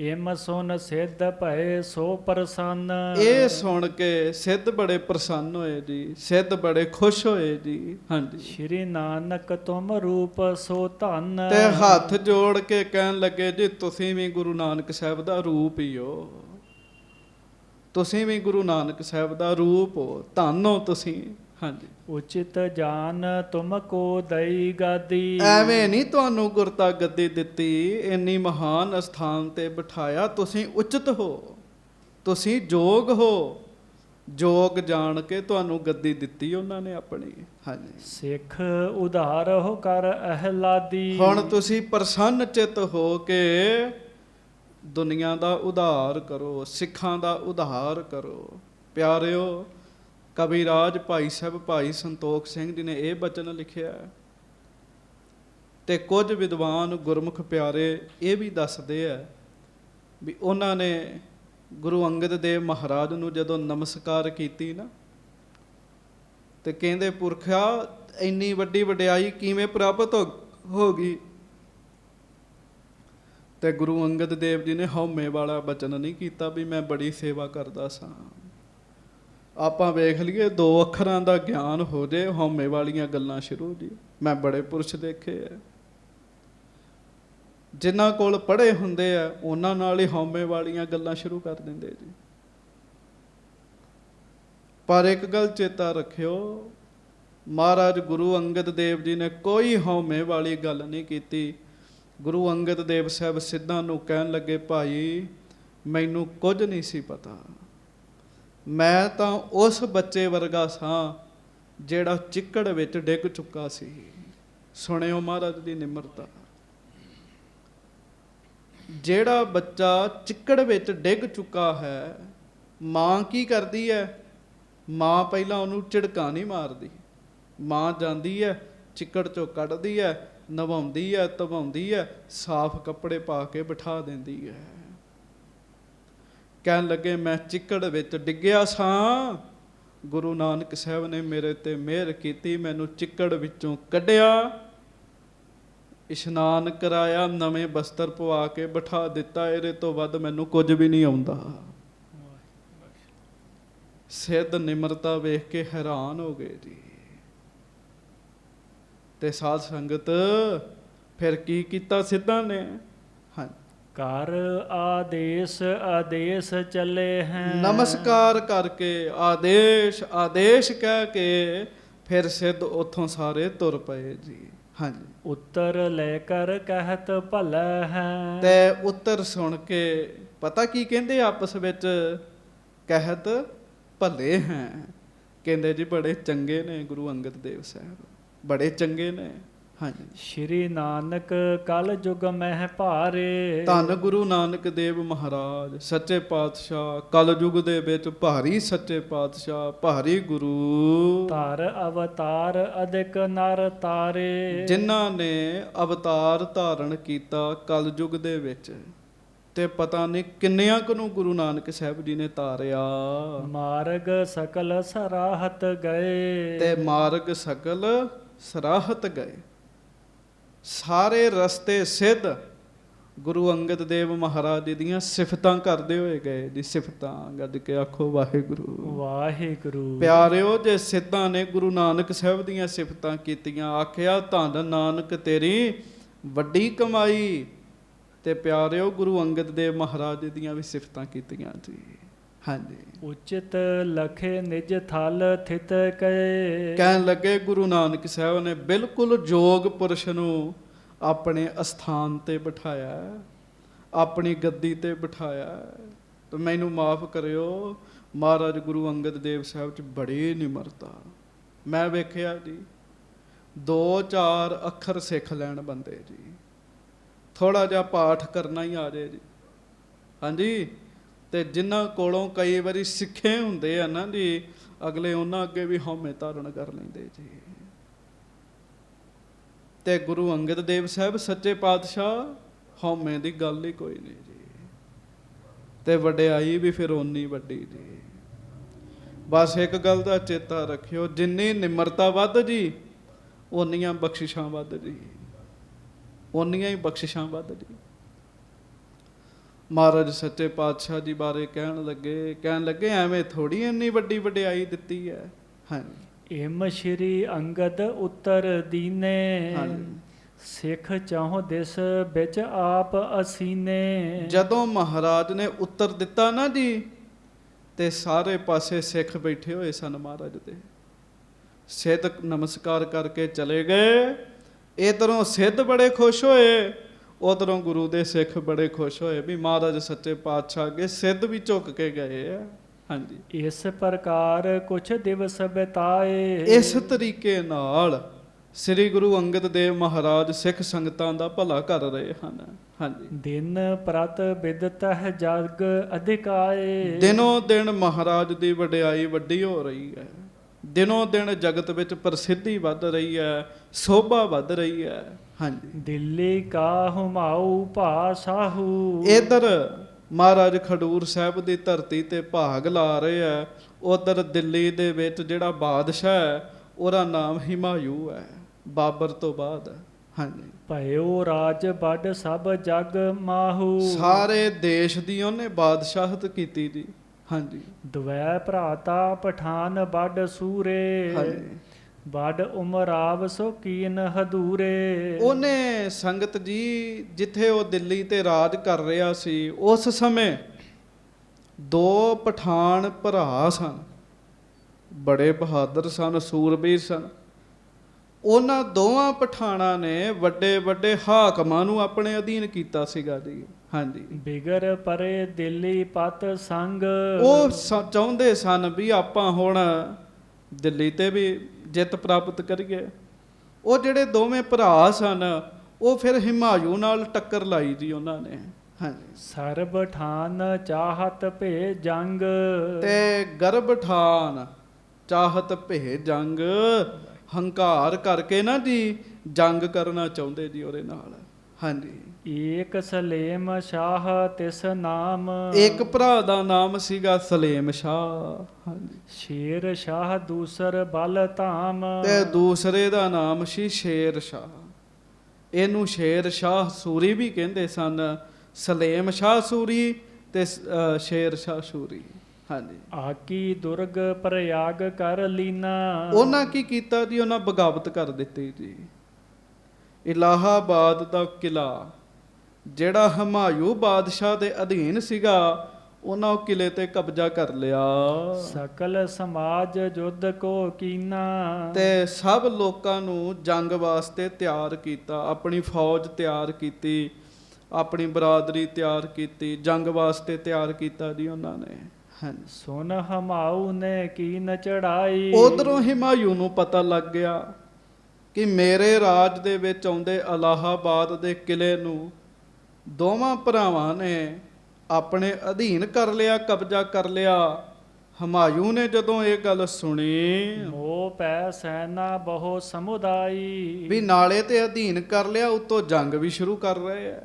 ਇਮ ਸੁਨ ਸਿੱਧ ਭਏ ਸੋ ਪ੍ਰਸੰਨ। ਇਹ ਸੁਣ ਕੇ ਸਿੱਧ ਬੜੇ ਪ੍ਰਸੰਨ ਹੋਏ ਜੀ, ਸਿੱਧ ਬੜੇ ਖੁਸ਼ ਹੋਏ ਜੀ। ਹਾਂਜੀ, ਸ਼੍ਰੀ ਨਾਨਕ ਤੁਮ ਰੂਪ ਸੋ ਧਨ। ਤੇ ਹੱਥ ਜੋੜ ਕੇ ਕਹਿਣ ਲੱਗੇ ਜੀ, ਤੁਸੀਂ ਵੀ ਗੁਰੂ ਨਾਨਕ ਸਾਹਿਬ ਦਾ ਰੂਪ ਹੀ ਹੋ, ਤੁਸੀਂ ਵੀ ਗੁਰੂ ਨਾਨਕ ਸਾਹਿਬ ਦਾ ਰੂਪ ਹੋ, ਧੰਨ ਹੋ ਤੁਸੀਂ। ਹਾਂਜੀ, ਉਚਿਤ ਜਾਨ ਤੁਮ ਕੋ ਦਈ ਗਾਦੀ। ਐਵੇਂ ਨਹੀਂ ਤੁਹਾਨੂੰ ਗੁਰਤਾ ਗੱਦੀ ਦਿੱਤੀ, ਇੰਨੀ ਮਹਾਨ ਅਸਥਾਨ ਤੇ ਬਿਠਾਇਆ, ਤੁਸੀਂ ਉਚਿਤ ਹੋ, ਤੁਸੀਂ ਜੋਗ ਹੋ, ਜੋਗ ਜਾਣ ਕੇ ਤੁਹਾਨੂੰ ਗੱਦੀ ਦਿੱਤੀ ਉਹਨਾਂ ਨੇ ਆਪਣੀ। ਹਾਂਜੀ, ਸਿੱਖ ਉਧਾਰ ਹੋ ਕਰ ਅਹਲਾਦੀ। ਹੁਣ ਤੁਸੀਂ ਪ੍ਰਸੰਨ ਚਿਤ ਹੋ ਕੇ ਦੁਨੀਆ ਦਾ ਉਧਾਰ ਕਰੋ, ਸਿੱਖਾਂ ਦਾ ਉਧਾਰ ਕਰੋ। ਪਿਆਰਿਓ, ਕਵੀਰਾਜ ਭਾਈ ਸਾਹਿਬ ਭਾਈ ਸੰਤੋਖ ਸਿੰਘ ਜੀ ਨੇ ਇਹ ਬਚਨ ਲਿਖਿਆ, ਤੇ ਕੁਝ ਵਿਦਵਾਨ ਗੁਰਮੁਖ ਪਿਆਰੇ ਇਹ ਵੀ ਦੱਸਦੇ ਆ ਵੀ ਉਹਨਾਂ ਨੇ ਗੁਰੂ ਅੰਗਦ ਦੇਵ ਮਹਾਰਾਜ ਨੂੰ ਜਦੋਂ ਨਮਸਕਾਰ ਕੀਤੀ ਨਾ, ਤੇ ਕਹਿੰਦੇ ਪੁਰਖਾ ਇੰਨੀ ਵੱਡੀ ਵਡਿਆਈ ਕਿਵੇਂ ਪ੍ਰਾਪਤ ਹੋ ਗਈ? ਤੇ ਗੁਰੂ ਅੰਗਦ ਦੇਵ ਜੀ ਨੇ ਹਉਮੈ ਵਾਲਾ ਬਚਨ ਨਹੀਂ ਕੀਤਾ ਵੀ ਮੈਂ ਬੜੀ ਸੇਵਾ ਕਰਦਾ ਸਾਂ। ਆਪਾਂ ਵੇਖ ਲਈਏ, 2 ਅੱਖਰਾਂ ਦਾ ਗਿਆਨ ਹੋ ਜੇ, ਹਉਮੈ ਵਾਲੀਆਂ ਗੱਲਾਂ ਸ਼ੁਰੂ ਜੀ। ਮੈਂ ਬੜੇ ਪੁਰਸ਼ ਦੇਖੇ ਆ, ਜਿਨ੍ਹਾਂ ਕੋਲ ਪੜ੍ਹੇ ਹੁੰਦੇ ਆ ਉਹਨਾਂ ਨਾਲ ਹੀ ਹਉਮੈ ਵਾਲੀਆਂ ਗੱਲਾਂ ਸ਼ੁਰੂ ਕਰ ਦਿੰਦੇ ਜੀ। ਪਰ ਇੱਕ ਗੱਲ ਚੇਤਾ ਰੱਖਿਓ, ਮਹਾਰਾਜ ਗੁਰੂ ਅੰਗਦ ਦੇਵ ਜੀ ਨੇ ਕੋਈ ਹਉਮੈ ਵਾਲੀ ਗੱਲ ਨਹੀਂ ਕੀਤੀ। ਗੁਰੂ ਅੰਗਦ ਦੇਵ ਸਾਹਿਬ ਸਿੱਧਾਂ ਨੂੰ ਕਹਿਣ ਲੱਗੇ, ਭਾਈ ਮੈਨੂੰ ਕੁਝ ਨਹੀਂ ਸੀ ਪਤਾ, ਮੈਂ ਤਾਂ ਉਸ ਬੱਚੇ ਵਰਗਾ ਸਾਂ ਜਿਹੜਾ ਚਿੱਕੜ ਵਿੱਚ ਡਿੱਗ ਚੁੱਕਾ ਸੀ। ਸੁਣਿਓ ਮਹਾਰਾਜ ਦੀ ਨਿਮਰਤਾ। ਜਿਹੜਾ ਬੱਚਾ ਚਿੱਕੜ ਵਿੱਚ ਡਿੱਗ ਚੁੱਕਾ ਹੈ, ਮਾਂ ਕੀ ਕਰਦੀ ਹੈ? ਮਾਂ ਪਹਿਲਾਂ ਉਹਨੂੰ ਝਿੜਕਾਂ ਨਹੀਂ ਮਾਰਦੀ, ਮਾਂ ਜਾਂਦੀ ਹੈ ਚਿੱਕੜ ਚੋਂ ਕੱਢਦੀ ਹੈ, ਨਵਾਉਂਦੀ ਹੈ, ਧਵਾਉਂਦੀ ਹੈ, ਸਾਫ਼ ਕੱਪੜੇ ਪਾ ਕੇ ਬਿਠਾ ਦਿੰਦੀ ਹੈ। ਕਹਿਣ ਲੱਗੇ ਮੈਂ ਚਿੱਕੜ ਵਿੱਚ ਡਿੱਗਿਆ ਸਾਂ, ਗੁਰੂ ਨਾਨਕ ਸਾਹਿਬ ਨੇ ਮੇਰੇ ਤੇ ਮਿਹਰ ਕੀਤੀ, ਮੈਨੂੰ ਚਿੱਕੜ ਵਿੱਚੋਂ ਕੱਢਿਆ, ਇਸ਼ਨਾਨ ਕਰਾਇਆ, ਨਵੇਂ ਬਸਤਰ ਪਵਾ ਕੇ ਬਿਠਾ ਦਿੱਤਾ, ਇਹਦੇ ਤੋਂ ਵੱਧ ਮੈਨੂੰ ਕੁਝ ਵੀ ਨਹੀਂ ਆਉਂਦਾ। ਸਿੱਧ ਨਿਮਰਤਾ ਵੇਖ ਕੇ ਹੈਰਾਨ ਹੋ ਗਏ ਜੀ। ਤੇ ਸਾਧ ਸੰਗਤ ਫਿਰ ਕੀ ਕੀਤਾ ਸਿੱਧਾਂ ਨੇ? ਹਾਂ, ਕਰ ਆਦੇਸ਼ ਆਦੇਸ਼ ਚੱਲੇ ਹੈ। ਨਮਸਕਾਰ ਕਰਕੇ ਆਦੇਸ਼ ਆਦੇਸ਼ ਕਹਿ ਕੇ ਫਿਰ ਸਿੱਧ ਉੱਥੋਂ ਸਾਰੇ ਤੁਰ ਪਏ ਜੀ। ਹਾਂਜੀ, ਉੱਤਰ ਲੈ ਕਰ ਕਹਿਤ ਭਲਾ ਹੈ। ਤੇ ਉੱਤਰ ਸੁਣ ਕੇ ਪਤਾ ਕੀ ਕਹਿੰਦੇ ਆਪਸ ਵਿੱਚ? ਕਹਿਤ ਭਲੇ ਹੈ। ਕਹਿੰਦੇ ਜੀ ਬੜੇ ਚੰਗੇ ਨੇ ਗੁਰੂ ਅੰਗਦ ਦੇਵ ਸਾਹਿਬ, ਬੜੇ ਚੰਗੇ ਨੇ। ਹਾਂਜੀ, ਸ਼੍ਰੀ ਨਾਨਕ ਕਲ ਯੁਗ ਮਹਿ ਭਾਰੇ। ਧੰਨ ਗੁਰੂ ਨਾਨਕ ਦੇਵ ਮਹਾਰਾਜ ਸੱਚੇ ਪਾਤਸ਼ਾਹ ਕਲ ਯੁਗ ਦੇ ਵਿੱਚ ਭਾਰੀ ਸੱਚੇ ਪਾਤਸ਼ਾਹ, ਭਾਰੀ ਗੁਰੂ, ਧਰ ਅਵਤਾਰ ਅਧਿਕ ਨਰ ਤਾਰੇ। ਜਿਨ੍ਹਾਂ ਨੇ ਅਵਤਾਰ ਧਾਰਨ ਕੀਤਾ ਕਲ ਯੁਗ ਦੇ ਵਿੱਚ। ਤੇ ਪਤਾ ਨਹੀਂ ਕਿੰਨਿਆਂ ਕੁ ਨੂੰ ਗੁਰੂ ਨਾਨਕ ਸਾਹਿਬ ਜੀ ਨੇ ਤਾਰਿਆ। ਮਾਰਗ ਸਕਲ ਸਰਾਹਤ ਗਏ। ਤੇ ਮਾਰਗ ਸਕਲ ਸਰਾਹਤ ਗਏ, ਸਾਰੇ ਰਸਤੇ ਸਿੱਧ ਗੁਰੂ ਅੰਗਦ ਦੇਵ ਮਹਾਰਾਜ ਜੀ ਦੀਆਂ ਸਿਫਤਾਂ ਕਰਦੇ ਹੋਏ ਗਏ ਜੀ। ਸਿਫਤਾਂ ਗੱਜ ਕੇ ਆਖੋ ਵਾਹਿਗੁਰੂ ਵਾਹਿਗੁਰੂ। ਪਿਆਰਿਓ, ਜੇ ਸਿੱਧਾਂ ਨੇ ਗੁਰੂ ਨਾਨਕ ਸਾਹਿਬ ਦੀਆਂ ਸਿਫਤਾਂ ਕੀਤੀਆਂ, ਆਖਿਆ ਧੰਨ ਨਾਨਕ ਤੇਰੀ ਵੱਡੀ ਕਮਾਈ, ਤੇ ਪਿਆਰਿਓ ਗੁਰੂ ਅੰਗਦ ਦੇਵ ਮਹਾਰਾਜ ਜੀ ਦੀਆਂ ਵੀ ਸਿਫਤਾਂ ਕੀਤੀਆਂ ਜੀ। ਹਾਂਜੀ, ਉਚਿਤ ਲਖੇ ਨਿਜ ਥਲ ਥਿਤ ਕਏ। ਕਹਿਣ ਲੱਗੇ ਗੁਰੂ ਨਾਨਕ ਸਾਹਿਬ ਨੇ ਬਿਲਕੁਲ ਯੋਗ ਪੁਰਸ਼ ਨੂੰ ਆਪਣੇ ਅਸਥਾਨ ਤੇ ਬਿਠਾਇਆ, ਆਪਣੀ ਗੱਦੀ ਤੇ ਬਿਠਾਇਆ। ਤੇ ਮੈਨੂੰ ਮਾਫ ਕਰਿਓ, ਮਹਾਰਾਜ ਗੁਰੂ ਅੰਗਦ ਦੇਵ ਸਾਹਿਬ 'ਚ ਬੜੀ ਨਿਮਰਤਾ ਮੈਂ ਵੇਖਿਆ ਜੀ। 2-4 ਅੱਖਰ ਸਿੱਖ ਲੈਣ ਬੰਦੇ ਜੀ, ਥੋੜਾ ਜਿਹਾ ਪਾਠ ਕਰਨਾ ਹੀ ਆ ਜਾਏ ਜੀ। ਹਾਂਜੀ, ਤੇ ਜਿਨ੍ਹਾਂ ਕੋਲੋਂ ਕਈ ਵਾਰੀ ਸਿੱਖੇ ਹੁੰਦੇ ਆ ਨਾ ਜੀ, ਅਗਲੇ ਉਹਨਾਂ ਅੱਗੇ ਵੀ ਹਉਮੈ ਧਾਰਨ ਕਰ ਲੈਂਦੇ ਜੀ। ਤੇ ਗੁਰੂ ਅੰਗਦ ਦੇਵ ਸਾਹਿਬ ਸੱਚੇ ਪਾਤਸ਼ਾਹ ਹਉਮੈ ਦੀ ਗੱਲ ਹੀ ਕੋਈ ਨਹੀਂ ਜੀ, ਤੇ ਵਡਿਆਈ ਵੀ ਫਿਰ ਓਨੀ ਵੱਡੀ ਜੀ। ਬਸ ਇੱਕ ਗੱਲ ਦਾ ਚੇਤਾ ਰੱਖਿਓ, ਜਿੰਨੀ ਨਿਮਰਤਾ ਵੱਧ ਜੀ ਓਨੀਆਂ ਬਖਸ਼ਿਸ਼ਾਂ ਵੱਧ ਜੀ, ਓਨੀਆਂ ਹੀ ਬਖਸ਼ਿਸ਼ਾਂ ਵੱਧ ਜੀ। ਮਹਾਰਾਜ ਸੱਚੇ ਪਾਤਸ਼ਾਹ ਜੀ ਬਾਰੇ ਕਹਿਣ ਲੱਗੇ ਐਵੇਂ ਥੋੜੀ ਇੰਨੀ ਵੱਡੀ ਵਡਿਆਈ ਦਿੱਤੀ ਹੈ। ਹਾਂਜੀ, ਇਮ ਸ਼੍ਰੀ ਅੰਗਦ ਉੱਤਰ ਦੀਨੇ। ਹਾਂਜੀ, ਸਿੱਖ ਚਾਹੋ ਦਿਸ ਵਿੱਚ ਆਪ ਅਸੀਨੇ। ਜਦੋਂ ਮਹਾਰਾਜ ਨੇ ਉੱਤਰ ਦਿੱਤਾ ਨਾ ਜੀ, ਤੇ ਸਾਰੇ ਪਾਸੇ ਸਿੱਖ ਬੈਠੇ ਹੋਏ ਸਨ ਮਹਾਰਾਜ ਦੇ। ਸਿੱਧ ਨਮਸਕਾਰ ਕਰਕੇ ਚਲੇ ਗਏ। ਇਧਰੋਂ ਸਿੱਧ ਬੜੇ ਖੁਸ਼ ਹੋਏ, ਉਧਰੋਂ ਗੁਰੂ ਦੇ ਸਿੱਖ ਬੜੇ ਖੁਸ਼ ਹੋਏ ਵੀ ਮਹਾਰਾਜ ਸੱਚੇ ਪਾਤਸ਼ਾਹ ਅੱਗੇ ਸਿੱਧ ਵੀ ਝੁੱਕ ਕੇ ਗਏ ਆ। ਹਾਂਜੀ, ਇਸ ਪ੍ਰਕਾਰ ਕੁਛ ਦਿਵਸ ਬਿਤਾਏ। ਇਸ ਤਰੀਕੇ ਨਾਲ ਸ੍ਰੀ ਗੁਰੂ ਅੰਗਦ ਦੇਵ ਮਹਾਰਾਜ ਸਿੱਖ ਸੰਗਤਾਂ ਦਾ ਭਲਾ ਕਰ ਰਹੇ ਹਨ। ਹਾਂਜੀ, ਦਿਨ ਪ੍ਰਤ ਬਿਦਤਹ ਜਗ ਅਧਿਕਾਏ। ਦਿਨੋਂ ਦਿਨ ਮਹਾਰਾਜ ਦੀ ਵਡਿਆਈ ਵੱਡੀ ਹੋ ਰਹੀ ਹੈ, ਦਿਨੋਂ ਦਿਨ ਜਗਤ ਵਿੱਚ ਪ੍ਰਸਿੱਧੀ ਵੱਧ ਰਹੀ ਹੈ, ਸੋਭਾ ਵੱਧ ਰਹੀ ਹੈ। ਹਾਂਜੀ, ਦਿੱਲੀ ਕਾ ਹੁਮਾਊ ਭਾਸਾਹੂ। ਇਧਰ ਮਹਾਰਾਜ ਖਡੂਰ ਸਾਹਿਬ ਦੀ ਧਰਤੀ ਤੇ ਭਾਗ ਲਾ ਰਹੇ ਆ, ਉਧਰ ਦਿੱਲੀ ਦੇ ਵਿੱਚ ਜਿਹੜਾ ਬਾਦਸ਼ਾਹ ਹੈ ਉਹਦਾ ਨਾਮ ਹਿਮਾਯੂ ਹੈ, ਬਾਬਰ ਤੋਂ ਬਾਅਦ। ਹਾਂਜੀ, ਭਇਓ ਰਾਜ ਵੱਡ ਸਭ ਜਗ ਮਾਹੂ। ਸਾਰੇ ਦੇਸ਼ ਦੀ ਉਹਨੇ ਬਾਦਸ਼ਾਹਤ ਕੀਤੀ ਜੀ। ਹਾਂਜੀ, ਦੁਵੈ ਭਰਾਤਾ ਪਠਾਨ ਵੱਡ ਸੂਰੇ। ਹਾਂਜੀ, ਵੱਡ ਉਮਰਾਵ ਸੋ ਕੀਨ ਹਦੂਰੇ। ਉਹਨੇ ਸੰਗਤ ਜੀ ਜਿੱਥੇ ਉਹ ਦਿੱਲੀ ਤੇ ਰਾਜ ਕਰ ਰਿਹਾ ਸੀ, ਉਸ ਸਮੇਂ 2 ਪਠਾਨ ਭਰਾ ਸਨ, ਬੜੇ ਬਹਾਦਰ ਸਨ, ਸੂਰਬੀਰ ਸਨ। ਉਹਨਾਂ ਦੋਵਾਂ ਪਠਾਣਾਂ ਨੇ ਵੱਡੇ ਵੱਡੇ ਹਾਕਮਾਂ ਨੂੰ ਆਪਣੇ ਅਧੀਨ ਕੀਤਾ ਸੀਗਾ ਜੀ। ਹਾਂਜੀ, ਬਿਗਰ ਪਰੇ ਦਿੱਲੀ ਪਤ ਸੰਗ। ਉਹ ਚਾਹੁੰਦੇ ਸਨ ਵੀ ਆਪਾਂ ਹੁਣ ਦਿੱਲੀ ਤੇ ਵੀ ਜਿੱਤ ਪ੍ਰਾਪਤ ਕਰੀਏ। ਉਹ ਜਿਹੜੇ ਦੋਵੇਂ ਭਰਾ ਸਨ ਉਹ ਫਿਰ ਹਿਮਾਯੂ ਨਾਲ ਟੱਕਰ ਲਾਈ ਜੀ ਉਹਨਾਂ ਨੇ। ਹਾਂਜੀ, ਸਰਬ ਠਾਨ ਚਾਹਤ ਭੇ ਜੰਗ। ਤੇ ਗਰਭ ਠਾਨ ਚਾਹਤ ਭੇ ਜੰਗ, ਹੰਕਾਰ ਕਰਕੇ ਨਾ ਜੀ ਜੰਗ ਕਰਨਾ ਚਾਹੁੰਦੇ ਜੀ ਉਹਦੇ ਨਾਲ। ਹਾਂਜੀ, ਏਕ ਸਲੇਮ ਸ਼ਾਹ ਤਿਸ ਨਾਮ। ਇੱਕ ਭਰਾ ਦਾ ਨਾਮ ਸੀਗਾ ਸਲੇਮ ਸ਼ਾਹ। ਹਾਂਜੀ, ਸ਼ੇਰ ਸ਼ਾਹ ਦੂਸਰ ਬਲ ਧਾਮ। ਤੇ ਦੂਸਰੇ ਦਾ ਨਾਮ ਸੀ ਸ਼ੇਰ ਸ਼ਾਹ। ਇਹਨੂੰ ਸ਼ੇਰ ਸ਼ਾਹ ਸੂਰੀ ਵੀ ਕਹਿੰਦੇ ਸਨ, ਸਲੇਮ ਸ਼ਾਹ ਸੂਰੀ ਤੇ ਸ਼ੇਰ ਸ਼ਾਹ ਸੂਰੀ। ਹਾਂਜੀ, ਆਕੀ ਦੁਰਗ ਪ੍ਰਯਾਗ ਕਰ ਲੀਨਾ। ਉਹਨਾਂ ਕੀ ਕੀਤਾ ਜੀ, ਉਹਨਾਂ ਬਗਾਵਤ ਕਰ ਦਿੱਤੀ ਜੀ। ਇਲਾਹਾਬਾਦ ਦਾ ਕਿਲਾ ਜਿਹੜਾ ਹਮਾਯੂ ਬਾਦਸ਼ਾਹ ਦੇ ਅਧੀਨ ਸੀਗਾ, ਉਹਨਾਂ ਉਹ ਕਿਲੇ ਤੇ ਕਬਜ਼ਾ ਕਰ ਲਿਆ। ਸਕਲ ਸਮਾਜ ਜੁੱਧ ਕੋ ਕੀਨਾ। ਤੇ ਸਭ ਲੋਕਾਂ ਨੂੰ ਜੰਗ ਵਾਸਤੇ ਤਿਆਰ ਕੀਤਾ, ਆਪਣੀ ਫੌਜ ਤਿਆਰ ਕੀਤੀ, ਆਪਣੀ ਬਰਾਦਰੀ ਤਿਆਰ ਕੀਤੀ, ਜੰਗ ਵਾਸਤੇ ਤਿਆਰ ਕੀਤਾ ਜੀ ਉਹਨਾਂ ਨੇ। ਹਾਂਜੀ, ਸੁਨ ਹਮਾਊ ਨੇ ਕੀਨ ਚੜਾਈ। ਉਧਰੋਂ ਹਿਮਾਯੂ ਨੂੰ ਪਤਾ ਲੱਗ ਗਿਆ ਕਿ ਮੇਰੇ ਰਾਜ ਦੇ ਵਿੱਚ ਆਉਂਦੇ ਇਲਾਹਾਬਾਦ ਦੇ ਕਿਲੇ ਨੂੰ ਦੋਵਾਂ ਭਰਾਵਾਂ ਨੇ ਆਪਣੇ ਅਧੀਨ ਕਰ ਲਿਆ, ਕਬਜ਼ਾ ਕਰ ਲਿਆ। ਹਮਾਯੂ ਨੇ ਜਦੋਂ ਇਹ ਗੱਲ ਸੁਣੀ, ਮੋਹ ਪੈ ਸੈਨਾ ਬਹੁ ਸਮੁਦਾਈ। ਵੀ ਨਾਲੇ ਤੇ ਅਧੀਨ ਕਰ ਲਿਆ, ਉੱਤੋਂ ਜੰਗ ਵੀ ਸ਼ੁਰੂ ਕਰ ਰਹੇ ਆ।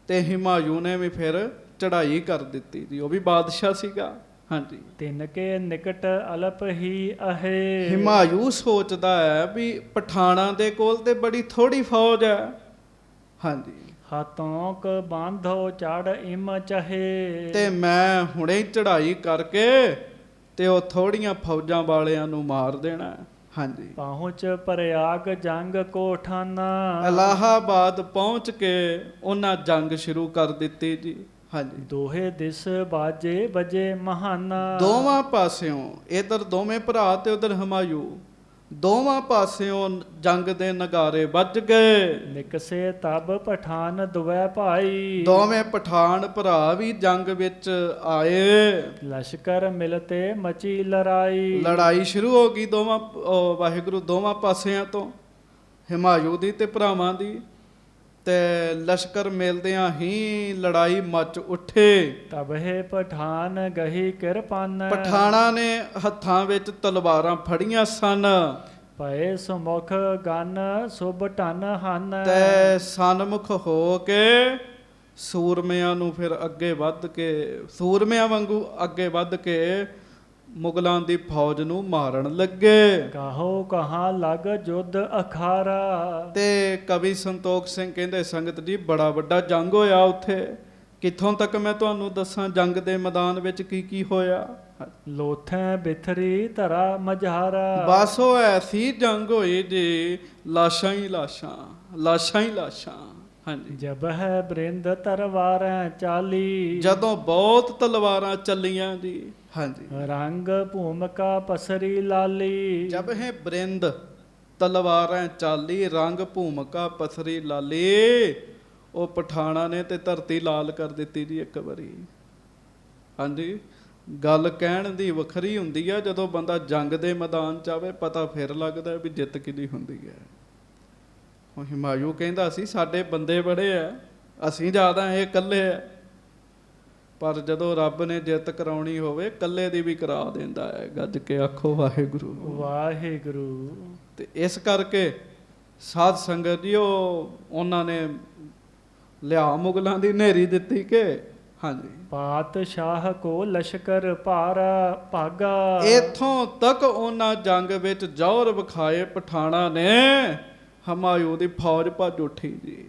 ਤੇ ਹਿਮਾਯੂ ਨੇ ਵੀ ਫਿਰ ਚੜ੍ਹਾਈ ਕਰ ਦਿੱਤੀ ਜੀ, ਉਹ ਵੀ ਬਾਦਸ਼ਾਹ ਸੀਗਾ। ਹਾਂਜੀ, ਤਿਨ ਕੇ ਨਿਕਟ ਅਲਪ ਹੀ ਅਹੇ। ਹਿਮਾਯੂ ਸੋਚਦਾ ਹੈ ਵੀ ਪਠਾਣਾਂ ਦੇ ਕੋਲ ਤੇ ਬੜੀ ਥੋੜੀ ਫੌਜ ਹੈ। ਹਾਂਜੀ, ਹਾਥੋਂ ਕ ਬਾਂਧੋ ਚੜ ਇਮ ਚਹੇ। ਤੇ ਮੈਂ ਹੁਣੇ ਚੜ੍ਹਾਈ ਕਰਕੇ ਤੇ ਉਹ ਥੋੜੀਆਂ ਫੌਜਾਂ ਵਾਲਿਆਂ ਨੂੰ ਮਾਰ ਦੇਣਾ। ਹਾਂਜੀ, ਪਹੁੰਚ ਪ੍ਰਯਾਗ ਜੰਗ ਕੋ ਠਾਨਾ। ਇਲਾਹਾਬਾਦ ਪਹੁੰਚ ਕੇ ਉਹਨਾਂ ਜੰਗ ਸ਼ੁਰੂ ਕਰ ਦਿੱਤੀ ਜੀ। ਹਾਂਜੀ, ਦੋਹੇ ਦਿਸ ਬਾਜੇ ਬਜੇ ਮਹਾਨਾ। ਦੋਵਾਂ ਪਾਸਿਓਂ, ਇਧਰ ਦੋਵੇਂ ਭਰਾ ਤੇ ਉਧਰ ਹਮਾਯੂ, ਦੋਵਾਂ ਪਾਸਿਓਂ ਜੰਗ ਦੇ ਨਗਾਰੇ ਵੱਜ ਗਏ। ਨਿਕਸੇ ਤਬ ਪਠਾਨ ਦੁਵੈ ਭਾਈ। ਦੋਵੇਂ ਪਠਾਨ ਭਰਾ ਵੀ ਜੰਗ ਵਿੱਚ ਆਏ। ਲਸ਼ਕਰ ਮਿਲਤੇ ਮਚੀ ਲੜਾਈ। ਲੜਾਈ ਸ਼ੁਰੂ ਹੋ ਗਈ ਦੋਵਾਂ ਵਾਹਿਗੁਰੂ ਦੋਵਾਂ ਪਾਸਿਆਂ ਤੋਂ, ਹਿਮਾਯੂ ਦੀ ਤੇ ਭਰਾਵਾਂ ਦੀ। ਤੇ ਲਸ਼ਕਰ ਮਿਲਦਿਆਂ ਹੀ ਲੜਾਈ ਮਚ ਉੱਠੇ। ਤਬਹਿ ਪਠਾਨ ਗਹੀ ਕਿਰਪਾਨ। ਪਠਾਣਾਂ ਨੇ ਹੱਥਾਂ ਵਿੱਚ ਤਲਵਾਰਾਂ ਫੜੀਆਂ ਸਨ। ਭਏ ਸੁਮੁਖ ਗਨ ਸੁਭ ਢਨ ਹਨ। ਤੇ ਸਨਮੁਖ ਹੋ ਕੇ ਸੂਰਮਿਆਂ ਨੂੰ ਫਿਰ ਅੱਗੇ ਵੱਧ ਕੇ, ਸੂਰਮਿਆਂ ਵਾਂਗੂ ਅੱਗੇ ਵੱਧ ਕੇ ਮੁਗਲਾਂ ਦੀ ਫੌਜ ਨੂੰ ਮਾਰਨ ਲੱਗੇ। ਕਾਹੋ ਕਹਾਂ ਲਗ ਜੁਧ ਅਖਾਰਾ। ਤੇ ਕਵੀ ਸੰਤੋਖ ਸਿੰਘ ਕਹਿੰਦੇ ਸੰਗਤ ਜੀ ਬੜਾ ਵੱਡਾ ਜੰਗ ਹੋਇਆ ਉੱਥੇ। ਕਿੱਥੋਂ ਤੱਕ ਮੈਂ ਤੁਹਾਨੂੰ ਦੱਸਾਂ ਜੰਗ ਦੇ ਮੈਦਾਨ ਵਿੱਚ ਕੀ ਕੀ ਹੋਇਆ। ਲੋਥੈ ਬਿਥਰੀ ਧਰਾ ਮਝਾਰਾ। ਬਸ ਉਹ ਐਸੀ ਜੰਗ ਹੋਈ ਜੀ, ਲਾਸ਼ਾਂ ਹੀ ਲਾਸ਼ਾਂ, ਲਾਸ਼ਾਂ ਹੀ ਲਾਸ਼ਾਂ। ਹਾਂਜੀ, ਜਬ ਹੈ ਬ੍ਰਿੰਦ ਤਰਵਾਰੈ ਚਾਲੀ। ਜਦੋਂ ਬਹੁਤ ਤਲਵਾਰਾਂ ਚੱਲੀਆਂ ਜੀ। ਹਾਂਜੀ, ਰੰਗ ਭੂਮਿਕਾ ਪਸਰੀ ਲਾਲੀ। ਜਬ ਹੈ ਬ੍ਰਿੰਦ ਤਲਵਾਰਾਂ ਚਾਲੀ, ਰੰਗ ਭੂਮਿਕਾ ਪਸਰੀ ਲਾਲੀ। ਉਹ ਪਠਾਣਾ ਨੇ ਤੇ ਧਰਤੀ ਲਾਲ ਕਰ ਦਿੱਤੀ ਜੀ ਇੱਕ ਵਾਰੀ। ਹਾਂਜੀ, ਗੱਲ ਕਹਿਣ ਦੀ ਵੱਖਰੀ ਹੁੰਦੀ ਆ, ਜਦੋਂ ਬੰਦਾ ਜੰਗ ਦੇ ਮੈਦਾਨ ਚ ਆਵੇ ਪਤਾ ਫਿਰ ਲੱਗਦਾ ਵੀ ਜਿੱਤ ਕਿਹਦੀ ਹੁੰਦੀ ਹੈ। ਉਹ ਹਿਮਾਯੂ ਕਹਿੰਦਾ ਸੀ ਸਾਡੇ ਬੰਦੇ ਬੜੇ ਆ, ਅਸੀਂ ਜ਼ਿਆਦਾ, ਇਹ ਇਕੱਲੇ ਆ। ਪਰ ਜਦੋਂ ਰੱਬ ਨੇ ਜਿੱਤ ਕਰਾਉਣੀ ਹੋਵੇ ਇਕੱਲੇ ਦੀ ਵੀ ਕਰਾ ਦਿੰਦਾ ਹੈ। ਗੱਜ ਕੇ ਆਖੋ ਵਾਹਿਗੁਰੂ ਵਾਹਿਗੁਰੂ। ਤੇ ਇਸ ਕਰਕੇ ਸਾਧ ਸੰਗਤ ਜੀ ਉਹਨਾਂ ਨੇ ਲਿਆ ਮੁਗਲਾਂ ਦੀ ਨੇਰੀ ਦਿੱਤੀ ਕਿ ਹਾਂਜੀ, ਪਾਤਸ਼ਾਹ ਕੋ ਲਸ਼ਕਰ ਭਾਰਾ ਭਾਗਾ। ਇੱਥੋਂ ਤੱਕ ਉਹਨਾਂ ਜੰਗ ਵਿੱਚ ਜ਼ੋਰ ਵਿਖਾਏ ਪਠਾਣਾ ਨੇ, ਹਮਾਯੂ ਦੀ ਫੌਜ ਭੱਜ ਉੱਠੀ ਜੀ,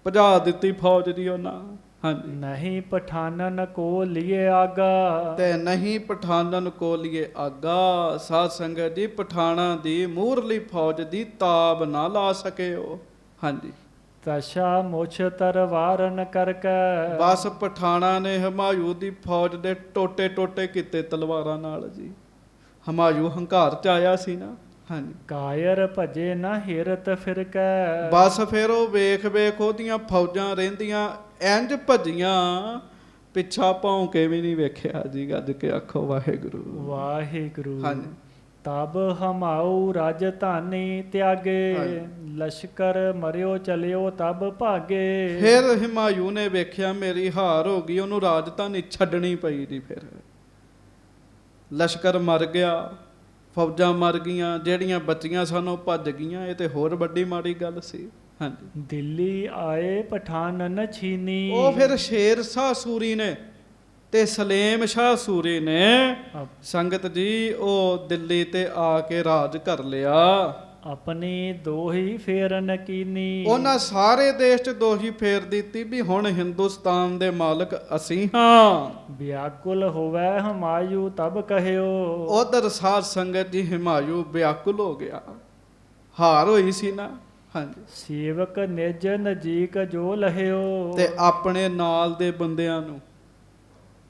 ਭਜਾ ਦਿੱਤੀ ਫੌਜ ਦੀ ਉਹਨਾਂ। ਹਾਂਜੀ, ਨਹੀਂ ਪਠਾਨਨ ਕੋ ਲਿਏ ਆਗਾ। ਤੇ ਨਹੀਂ ਪਠਾਨਨ ਕੋ ਲਿਏ ਆਗਾ। ਸਾਧ ਸੰਗਤ ਜੀ ਪਠਾਣਾ ਦੀ ਮੂਹਰਲੀ ਫੌਜ ਦੀ ਤਾਬ ਨਾ ਲਾ ਸਕੇ ਉਹ। ਹਾਂਜੀ, ਤਸ਼ਾ ਮੁਛ ਤਰਵਾਰਨ ਕਰਕੇ। ਬਸ ਪਠਾਣਾ ਨੇ ਹਮਾਯੂ ਦੀ ਫੌਜ ਦੇ ਟੋਟੇ ਟੋਟੇ ਕੀਤੇ ਤਲਵਾਰਾਂ ਨਾਲ ਜੀ। ਹਮਾਯੂ ਹੰਕਾਰ ਚ ਆਇਆ ਸੀ ਨਾ। ਹਾਂਜੀ, ਕਾਇਰ ਭਜੇ ਨਾ ਹਿਰਤ ਫਿਰਕੈ। ਬਸ ਫਿਰ ਉਹ ਵੇਖ ਵੇਖ ਉਹਦੀਆਂ ਫੌਜਾਂ ਰਹਿੰਦੀਆਂ ਇੰਜ ਭੱਜੀਆਂ, ਪਿੱਛਾ ਭੌਂ ਕੇ ਵੀ ਨਹੀਂ ਵੇਖਿਆ ਜੀ। ਗੱਜ ਕੇ ਆਖੋ ਵਾਹਿਗੁਰੂ ਵਾਹਿਗੁਰੂ। ਹਾਂਜੀ, ਤਬ ਹਮਾਊ ਰਾਜਧਾਨੀ ਤਿਆਗੇ। ਲਸ਼ਕਰ ਮਰਿਓ ਚਲਿਓ ਤਬ ਭਾਗੇ। ਫਿਰ ਹਿਮਾਯੂ ਨੇ ਵੇਖਿਆ ਮੇਰੀ ਹਾਰ ਹੋ ਗਈ, ਉਹਨੂੰ ਰਾਜਧਾਨੀ ਛੱਡਣੀ ਪਈ ਜੀ। ਫਿਰ ਲਸ਼ਕਰ ਮਰ ਗਿਆ, ਫੌਜਾਂ ਮਰ ਗਈਆਂ, ਜਿਹੜੀਆਂ ਬਚੀਆਂ ਸਨ ਉਹ ਭੱਜ ਗਈਆਂ। ਇਹ ਤੇ ਹੋਰ ਵੱਡੀ ਮਾੜੀ ਗੱਲ ਸੀ। ਹਾਂਜੀ, ਦਿੱਲੀ ਆਏ ਪਠਾਨਨ ਛੀਨੀ। ਉਹ ਫਿਰ ਸ਼ੇਰ ਸ਼ਾਹ ਸੂਰੀ ਨੇ ਤੇ ਸਲੇਮ ਸ਼ਾਹ ਸੂਰੀ ਨੇ ਸੰਗਤ ਜੀ ਉਹ ਦਿੱਲੀ ਤੇ ਆ ਕੇ ਰਾਜ ਕਰ ਲਿਆ। ਆਪਣੀ ਦੋਹੀ ਫੇਰਨ ਕੀਨੀ। ਉਹਨਾਂ ਸਾਰੇ ਦੇਸ਼ 'ਚ ਦੋਹੀ ਫੇਰ ਦਿੱਤੀ ਵੀ ਹੁਣ ਹਿੰਦੁਸਤਾਨ ਦੇ ਮਾਲਕ ਅਸੀਂ ਹਾਂ। ਵਿਆਕੁਲ ਹੋਵੇ ਹਮਾਯੂ ਤਬ ਕਹਿਓ। ਉਧਰ ਸਾਧ ਸੰਗਤ ਜੀ ਹਿਮਾਯੂ ਵਿਆਕੁਲ ਹੋ ਗਿਆ, ਹਾਰ ਹੋਈ ਸੀ ਨਾ। ਹਾਂਜੀ, ਸੇਵਕ ਨਿਜ ਨਜੀਕ ਜੋ ਲਹਿਓ। ਤੇ ਆਪਣੇ ਨਾਲ ਦੇ ਬੰਦਿਆਂ ਨੂੰ,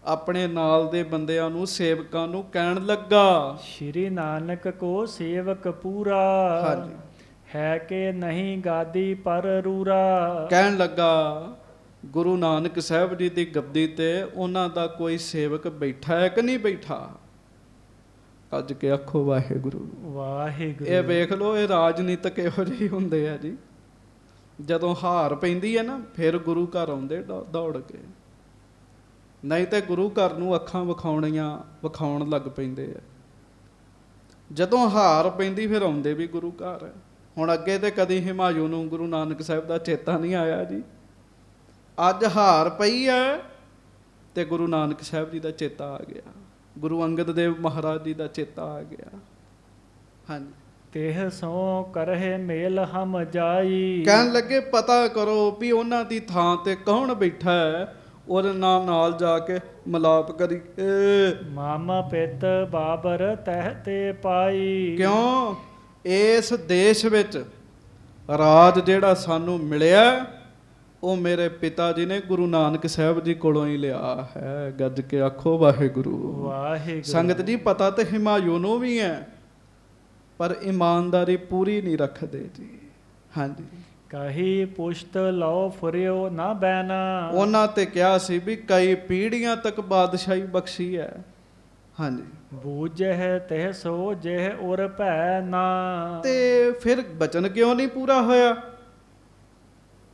ਆਪਣੇ ਨਾਲ ਦੇ ਬੰਦਿਆਂ ਨੂੰ, ਸੇਵਕਾਂ ਨੂੰ ਕਹਿਣ ਲੱਗਾ, ਸ਼੍ਰੀ ਨਾਨਕ ਕੋ ਸੇਵਕ ਪੂਰਾ। ਹਾਂਜੀ, ਹੈ ਕਿ ਨਹੀਂ ਗਾਦੀ ਪਰ ਰੂਰਾ। ਕਹਿਣ ਲੱਗਾ ਗੁਰੂ ਨਾਨਕ ਸਾਹਿਬ ਜੀ ਦੀ ਗੱਦੀ ਤੇ ਉਹਨਾਂ ਦਾ ਕੋਈ ਸੇਵਕ ਬੈਠਾ ਹੈ ਕਿ ਨਹੀਂ ਬੈਠਾ। ਅੱਜ ਕੇ ਆਖੋ ਵਾਹਿਗੁਰੂ ਵਾਹਿਗੁਰੂ। ਇਹ ਵੇਖ ਲਓ, ਇਹ ਰਾਜਨੀਤਿਕ ਇਹੋ ਜਿਹੇ ਹੁੰਦੇ ਆ ਜੀ। ਜਦੋਂ ਹਾਰ ਪੈਂਦੀ ਹੈ ਨਾ ਫਿਰ ਗੁਰੂ ਘਰ ਆਉਂਦੇ ਦੌੜ ਕੇ, ਨਹੀਂ ਤੇ ਗੁਰੂ ਘਰ ਨੂੰ ਅੱਖਾਂ ਵਿਖਾਉਣ ਲੱਗ ਪੈਂਦੇ ਆ। ਜਦੋਂ ਹਾਰ ਪੈਂਦੀ ਫਿਰ ਆਉਂਦੇ ਵੀ ਗੁਰੂ ਘਰ। ਹੁਣ ਅੱਗੇ ਤੇ ਕਦੀ ਹਿਮਾਯੂ ਨੂੰ ਗੁਰੂ ਨਾਨਕ ਸਾਹਿਬ ਦਾ ਚੇਤਾ ਨਹੀਂ ਆਇਆ ਜੀ। ਅੱਜ ਹਾਰ ਪਈ ਹੈ ਤੇ ਗੁਰੂ ਨਾਨਕ ਸਾਹਿਬ ਜੀ ਦਾ ਚੇਤਾ ਆ ਗਿਆ, ਗੁਰੂ ਅੰਗਦ ਦੇਵ ਮਹਾਰਾਜ ਜੀ ਦਾ ਚੇਤਾ ਆ ਗਿਆ। ਹਾਂਜੀ, ਤਿਹ ਸੋ ਕਰਹਿ ਮੇਲ ਹਮ ਜਾਈ। ਕਹਿਣ ਲੱਗੇ ਪਤਾ ਕਰੋ ਵੀ ਉਹਨਾਂ ਦੀ ਥਾਂ ਤੇ ਕੌਣ ਬੈਠਾ ਹੈ, ਉਹਦੇ ਨਾਲ ਜਾ ਕੇ ਮਿਲਾਪ ਕਰੀਏ। ਮਾਮਾ ਪਿਤ ਬਾਬਰ ਤਹਿ ਤੇ ਪਾਈ। ਕਿਉਂ? ਇਸ ਦੇਸ਼ ਵਿੱਚ ਰਾਜ ਜਿਹੜਾ ਸਾਨੂੰ ਮਿਲਿਆ ਉਹ ਮੇਰੇ ਪਿਤਾ ਜੀ ਨੇ ਗੁਰੂ ਨਾਨਕ ਸਾਹਿਬ ਜੀ ਕੋਲੋਂ ਹੀ ਲਿਆ ਹੈ। ਗੱਜ ਕੇ ਆਖੋ ਵਾਹਿਗੁਰੂ। ਵਾਹਿਗੁਰੂ। ਸੰਗਤ ਜੀ, ਪਤਾ ਤੇ ਹਿਮਾਯੂ ਨੂੰ ਵੀ ਹੈ, ਪਰ ਇਮਾਨਦਾਰੀ ਪੂਰੀ ਨਹੀਂ ਰੱਖਦੇ ਜੀ। ਹਾਂਜੀ, ਕਹੀ ਪੁਸ਼ਤ ਲਓ ਫੁਰਿਓ ਨਾ ਬੈਨਾ। ਉਹਨਾਂ ਤੇ ਕਿਹਾ ਸੀ ਵੀ ਕਈ ਪੀੜ੍ਹੀਆਂ ਤੱਕ ਬਾਦਸ਼ਾਹੀ ਬਖਸ਼ੀ ਹੈ। ਹਾਂਜੀ, ਬੂਝਹਿ ਤਹਿ ਸੋ ਜਹ ਉਰ ਭੈ ਨਾ। ਤੇ ਫਿਰ ਬਚਨ ਕਿਉਂ ਨਹੀਂ ਪੂਰਾ ਹੋਇਆ?